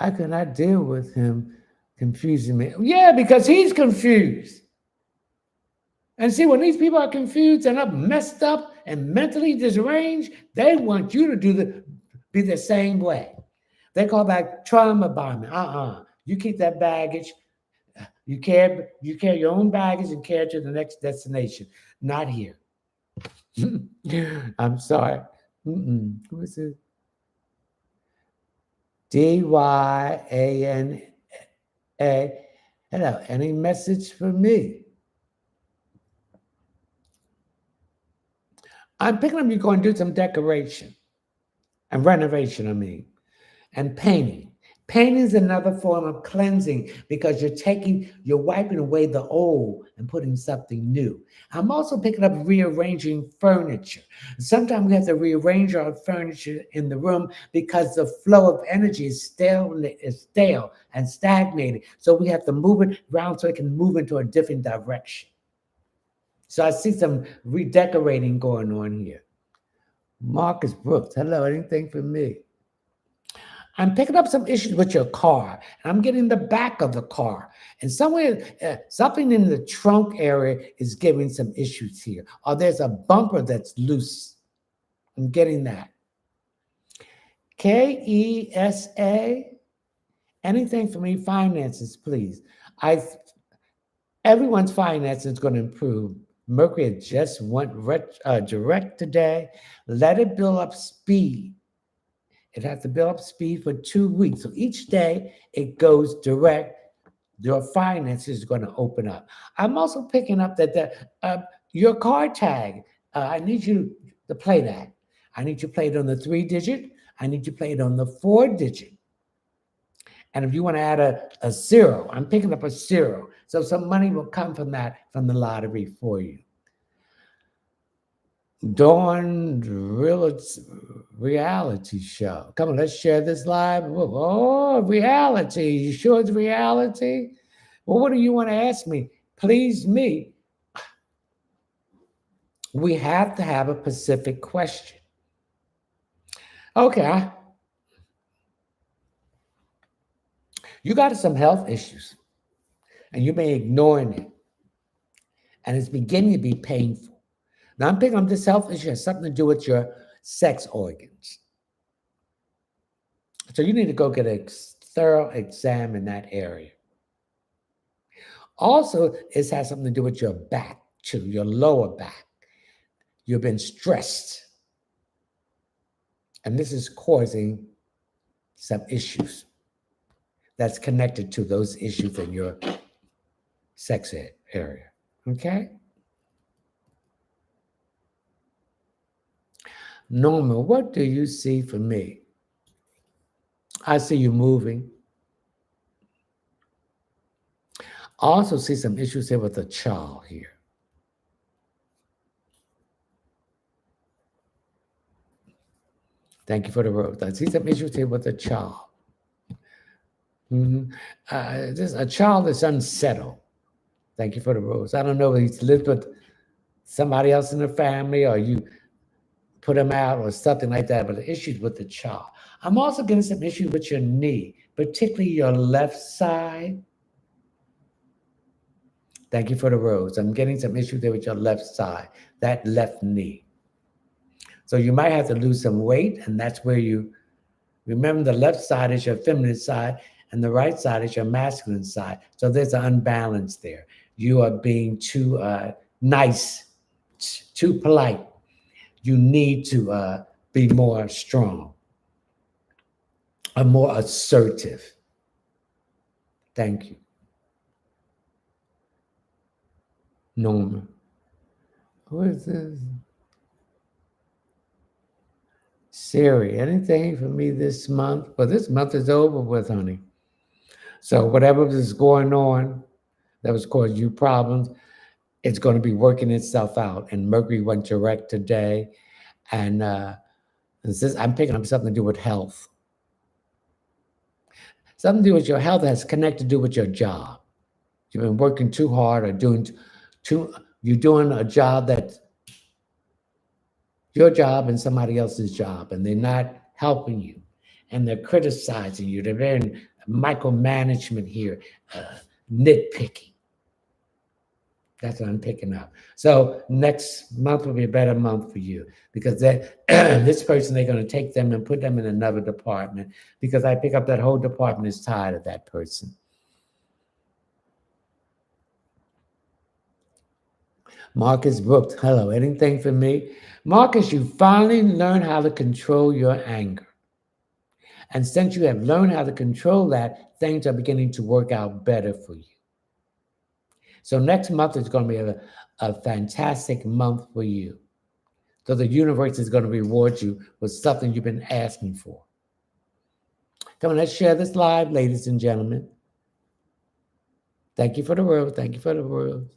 Speaker 1: I cannot deal with him confusing me. Yeah, because he's confused. And see, when these people are confused and up messed up and mentally deranged, they want you to be the same way. They call that trauma bonding. You keep that baggage. You carry your own baggage and carry it to the next destination. Not here. I'm sorry. Who is it? DYANA. Hello. Any message for me? I'm picking up you're going to do some decoration and renovation, and painting. Painting is another form of cleansing because you're wiping away the old and putting something new. I'm also picking up rearranging furniture. Sometimes we have to rearrange our furniture in the room because the flow of energy is stale and stagnated. So we have to move it around so it can move into a different direction. So I see some redecorating going on here. Marcus Brooks, hello, anything for me? I'm picking up some issues with your car, and I'm getting the back of the car, and somewhere something in the trunk area is giving some issues here, or there's a bumper that's loose. I'm getting that. KESA, anything for me, finances, please. I Everyone's finances is going to improve. Mercury just went direct today. Let it build up speed. It has to build up speed for 2 weeks. So each day it goes direct. Your finances are going to open up. I'm also picking up that your car tag. I need you to play that. I need you to play it on the 3-digit. I need you to play it on the 4-digit. And if you want to add a zero, I'm picking up a zero. So some money will come from that, from the lottery for you. Dawn reality show. Come on, let's share this live. Oh, reality. You sure it's reality? Well, what do you want to ask me? Please me. We have to have a specific question. Okay. You got some health issues, and you may ignoring it, and it's beginning to be painful. Now, I'm picking up this health issue has something to do with your sex organs. So you need to go get a thorough exam in that area. Also, it has something to do with your back, too, your lower back. You've been stressed. And this is causing some issues that's connected to those issues in your sex area. Okay? Norma, what do you see for me? I see you moving. I also see some issues here with the child here. Thank you for the rose. I see some issues here with the child. Just a child is unsettled. Thank you for the rose. I don't know if he's lived with somebody else in the family or you put him out or something like that, but the issues with the child. I'm also getting some issues with your knee, particularly your left side. Thank you for the rose. I'm getting some issues there with your left side, that left knee. So you might have to lose some weight, and that's where you remember the left side is your feminine side, and the right side is your masculine side. So there's an unbalance there. You are being too nice, too polite. You need to be more strong, or more assertive. Thank you. Norma. Who is this? Siri, anything for me this month? Well, this month is over with, honey. So whatever is going on that was causing you problems, it's going to be working itself out. And Mercury went direct today. And I'm picking up something to do with health. Something to do with your health has connected to do with your job. You've been working too hard or you're doing a job that's your job and somebody else's job, and they're not helping you. And they're criticizing you. They're very micromanagement here, nitpicking. That's what I'm picking up. So next month will be a better month for you because this person, they're going to take them and put them in another department because I pick up that whole department is tired of that person. Marcus Brooks, hello, anything for me? Marcus, you finally learned how to control your anger. And since you have learned how to control that, things are beginning to work out better for you. So next month is going to be a fantastic month for you. So the universe is going to reward you with something you've been asking for. Come on, let's share this live, ladies and gentlemen. Thank you for the world. Thank you for the world.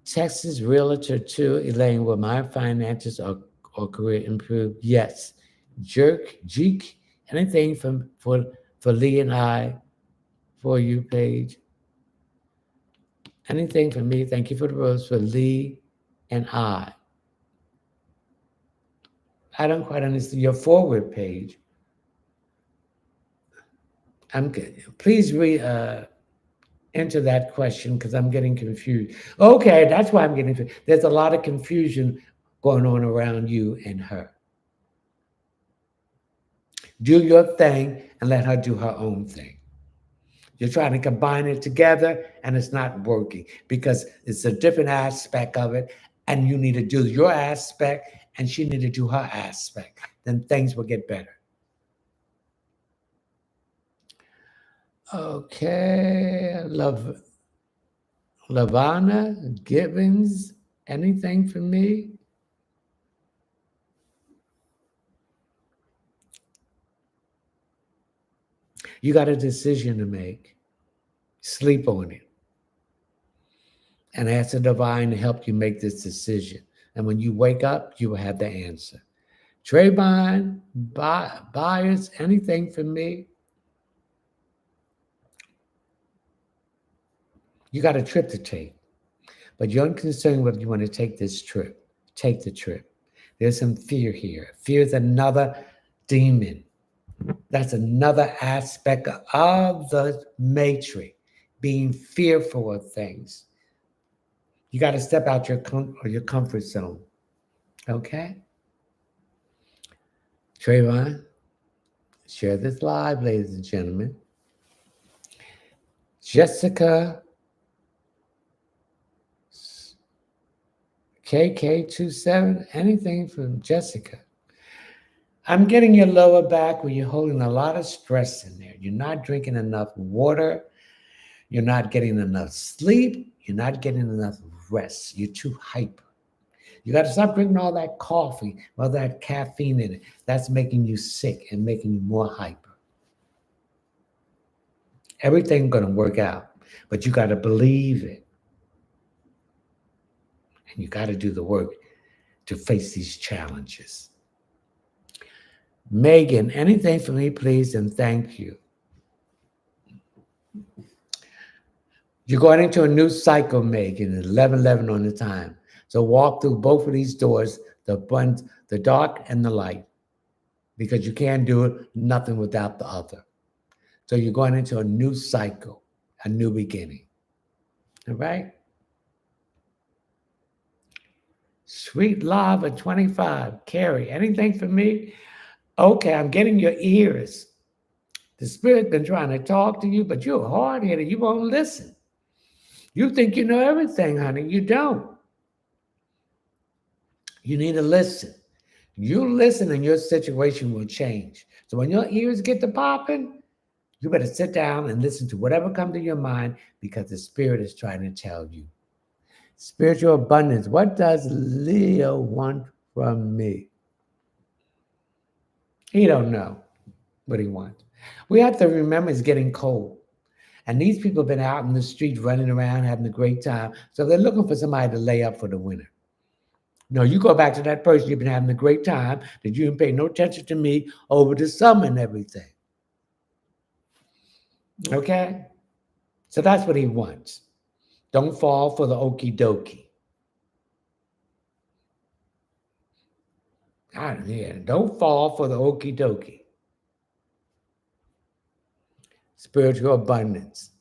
Speaker 1: Texas Realtor 2, Elaine, will my finances or career improve? Yes. Jeek, anything for Lee and I, for you, Paige? Anything for me? Thank you for the rose for Lee and I. I don't quite understand your forward page. I'm good. Please enter that question because I'm getting confused. Okay, that's why I'm getting confused. There's a lot of confusion going on around you and her. Do your thing and let her do her own thing. You're trying to combine it together and it's not working because it's a different aspect of it. And you need to do your aspect and she need to do her aspect. Then things will get better. Okay. Lavana Gibbons. Anything for me? You got a decision to make. Sleep on it and ask the divine to help you make this decision. And when you wake up, you will have the answer. Trayvon, buyers, anything for me? You got a trip to take, but you're unconcerned whether you want to take this trip. Take the trip. There's some fear here. Fear is another demon. That's another aspect of the matrix, being fearful of things. You got to step out your comfort zone. Okay? Trayvon, share this live, ladies and gentlemen. Jessica KK27, anything from Jessica. I'm getting your lower back where you're holding a lot of stress in there. You're not drinking enough water. You're not getting enough sleep. You're not getting enough rest. You're too hyper. You got to stop drinking all that coffee, all that caffeine in it. That's making you sick and making you more hyper. Everything's going to work out, but you got to believe it. And you got to do the work to face these challenges. Megan, anything for me, please, and thank you. You're going into a new cycle, Megan, 11:11 on the time. So walk through both of these doors, the dark and the light, because you can't do nothing without the other. So you're going into a new cycle, a new beginning. All right? Sweet Lava 25. Carrie, anything for me? Okay, I'm getting your ears. The Spirit's been trying to talk to you, but you're hard-headed. You won't listen. You think you know everything, honey. You don't. You need to listen. You listen and your situation will change. So when your ears get to popping, you better sit down and listen to whatever comes to your mind because the Spirit is trying to tell you. Spiritual abundance. What does Leo want from me? He don't know what he wants. We have to remember it's getting cold. And these people have been out in the streets running around having a great time. So they're looking for somebody to lay up for the winter. No, you go back to that person you've been having a great time, that you didn't pay no attention to me over the summer and everything. Okay? So that's what he wants. Don't fall for the okie dokie. Don't fall for the okie dokie. Spiritual abundance.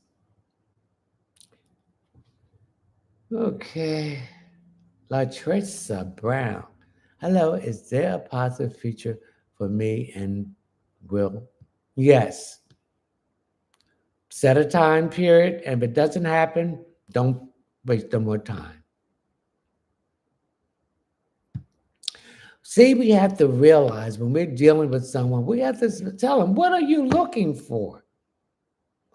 Speaker 1: Okay. Latressa Brown. Hello, is there a positive future for me and Will? Yes. Set a time period, and if it doesn't happen, don't waste no more time. See, we have to realize when we're dealing with someone, we have to tell them, what are you looking for?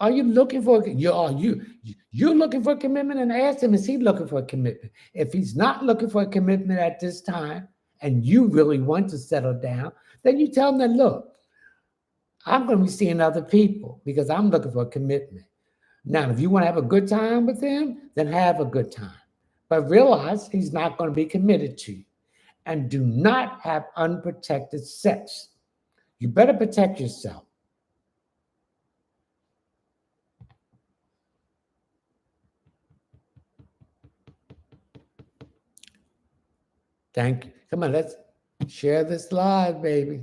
Speaker 1: Are you looking for you're looking for a commitment, and ask him, is he looking for a commitment? If he's not looking for a commitment at this time and you really want to settle down, then you tell him that, look, I'm going to be seeing other people because I'm looking for a commitment. Now, if you want to have a good time with him, then have a good time. But realize he's not going to be committed to you. And do not have unprotected sex. You better protect yourself. Thank you. Come on, let's Share this live, baby.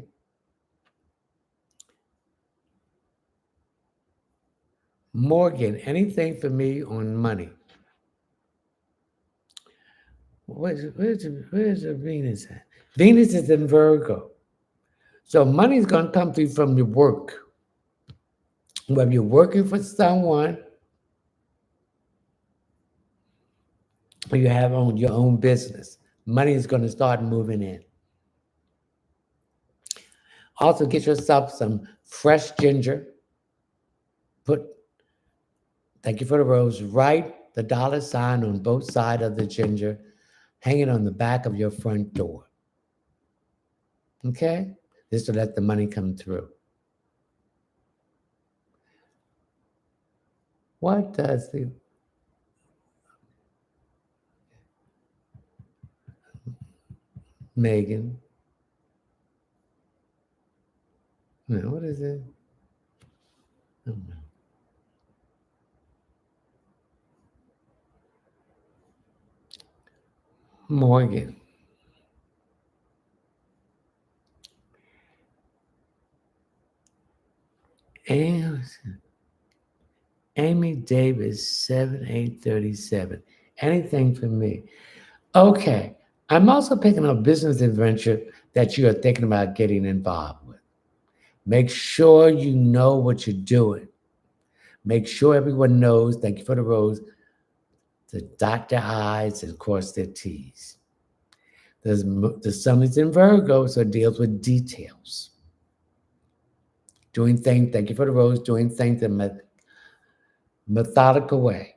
Speaker 1: Morgan, anything for me on money? Where's the Venus at? Venus is in Virgo. So money's going to come through from your work. Whether you're working for someone or you have your own business, money is going to start moving in. Also, get yourself some fresh ginger. Thank you for the rose. Write the $sign on both sides of the ginger, hang it on the back of your front door. Okay? Just to let the money come through. What does the Megan? No, what is it? I don't know. Morgan. Amy Davis, 7837. Anything for me? Okay. I'm also picking up a business adventure that you are thinking about getting involved with. Make sure you know what you're doing. Make sure everyone knows, thank you for the rose, to dot their I's and cross their T's. The sun is in Virgo, so it deals with details. Doing things, thank you for the rose, doing things in a methodical way.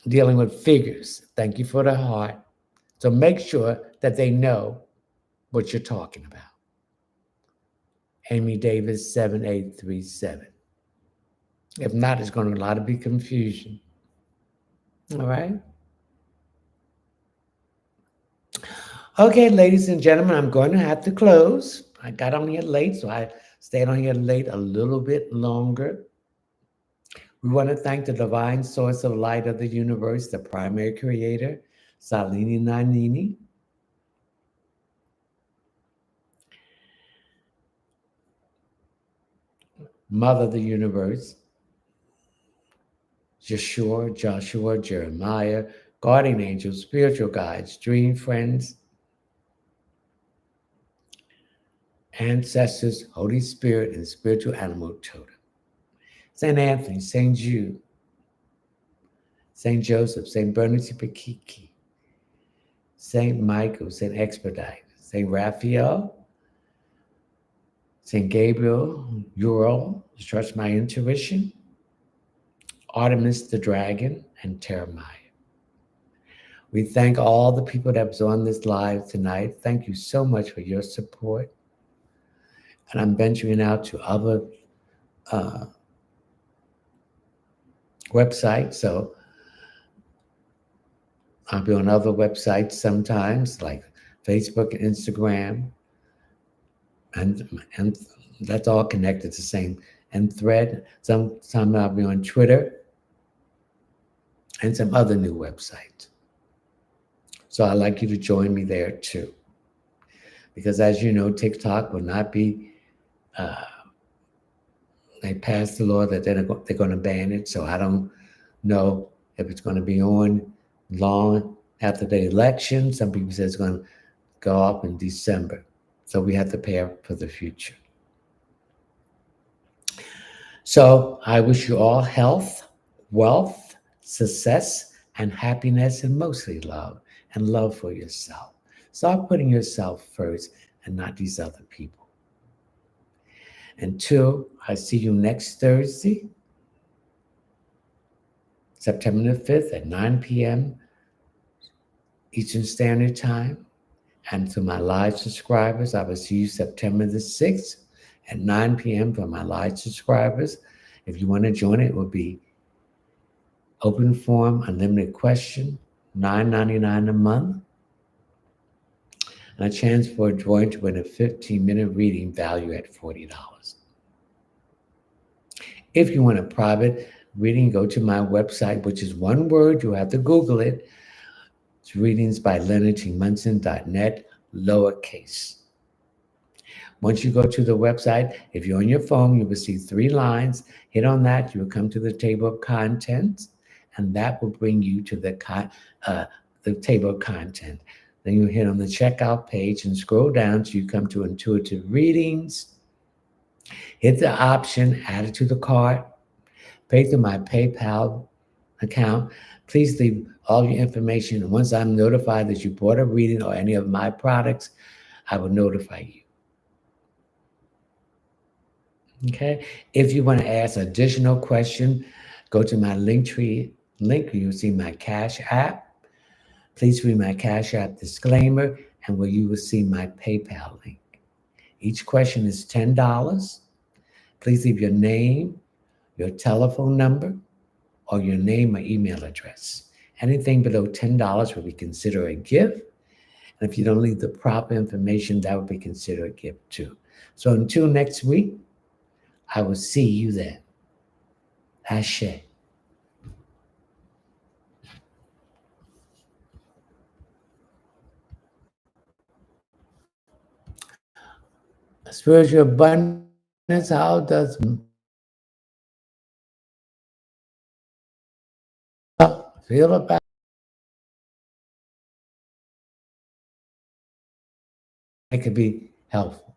Speaker 1: Dealing with figures, thank you for the heart. So make sure that they know what you're talking about. Amy Davis, 7837. If not, it's going to be confusion. All right? Okay, ladies and gentlemen, I'm going to have to close. I got on here late, so I stayed on here late a little bit longer. We want to thank the divine source of light of the universe, the primary creator, Salini Nanini. Mother of the universe, Yeshua, Joshua, Jeremiah, guardian angels, spiritual guides, dream friends, ancestors, Holy Spirit, and spiritual animal totem. St. Anthony, St. Jude, St. Joseph, St. Bernardine Pakiki, St. Michael, St. Expedite, St. Raphael, St. Gabriel, Uriel, trust my intuition, Artemis the dragon, and Terramaya. We thank all the people that was on this live tonight. Thank you so much for your support. And I'm venturing out to other websites. So I'll be on other websites sometimes, like Facebook and Instagram. And that's all connected to the same. And Thread. Sometime I'll be on Twitter and some other new websites. So I'd like you to join me there too. Because as you know, TikTok will not be, they passed the law that they're going to ban it. So I don't know if it's going to be on long after the election. Some people say it's going to go up in December. So we have to prepare for the future. So I wish you all health, wealth, success, and happiness, and mostly love, and love for yourself. Start putting yourself first and not these other people. Until I see you next Thursday, September the 5th at 9 p.m. Eastern Standard Time. And to my live subscribers, I will see you September the 6th at 9 p.m. for my live subscribers. If you want to join it will be open forum, unlimited question, $9.99 a month, and a chance for a drawing to win a 15-minute reading value at $40. If you want a private reading, go to my website, which is one word. You have to Google it. It's readingsbyleonardtmunson.net. lowercase. Once you go to the website, if you're on your phone, you will see 3 lines. Hit on that, you will come to the table of contents, and that will bring you to the table of content. Then you hit on the checkout page and scroll down till you come to intuitive readings. Hit the option, add it to the cart, pay through my PayPal account. Please leave all your information. And once I'm notified that you bought a reading or any of my products, I will notify you. Okay. If you want to ask additional question, go to my Linktree link. You'll see my Cash App. Please read my Cash App disclaimer, and where you will see my PayPal link. Each question is $10. Please leave your name, your telephone number, or your name or email address. Anything below $10 will be considered a gift. And if you don't leave the proper information, that would be considered a gift too. So until next week, I will see you then. Ashe. Spiritual abundance, how does feel about it? It could be helpful.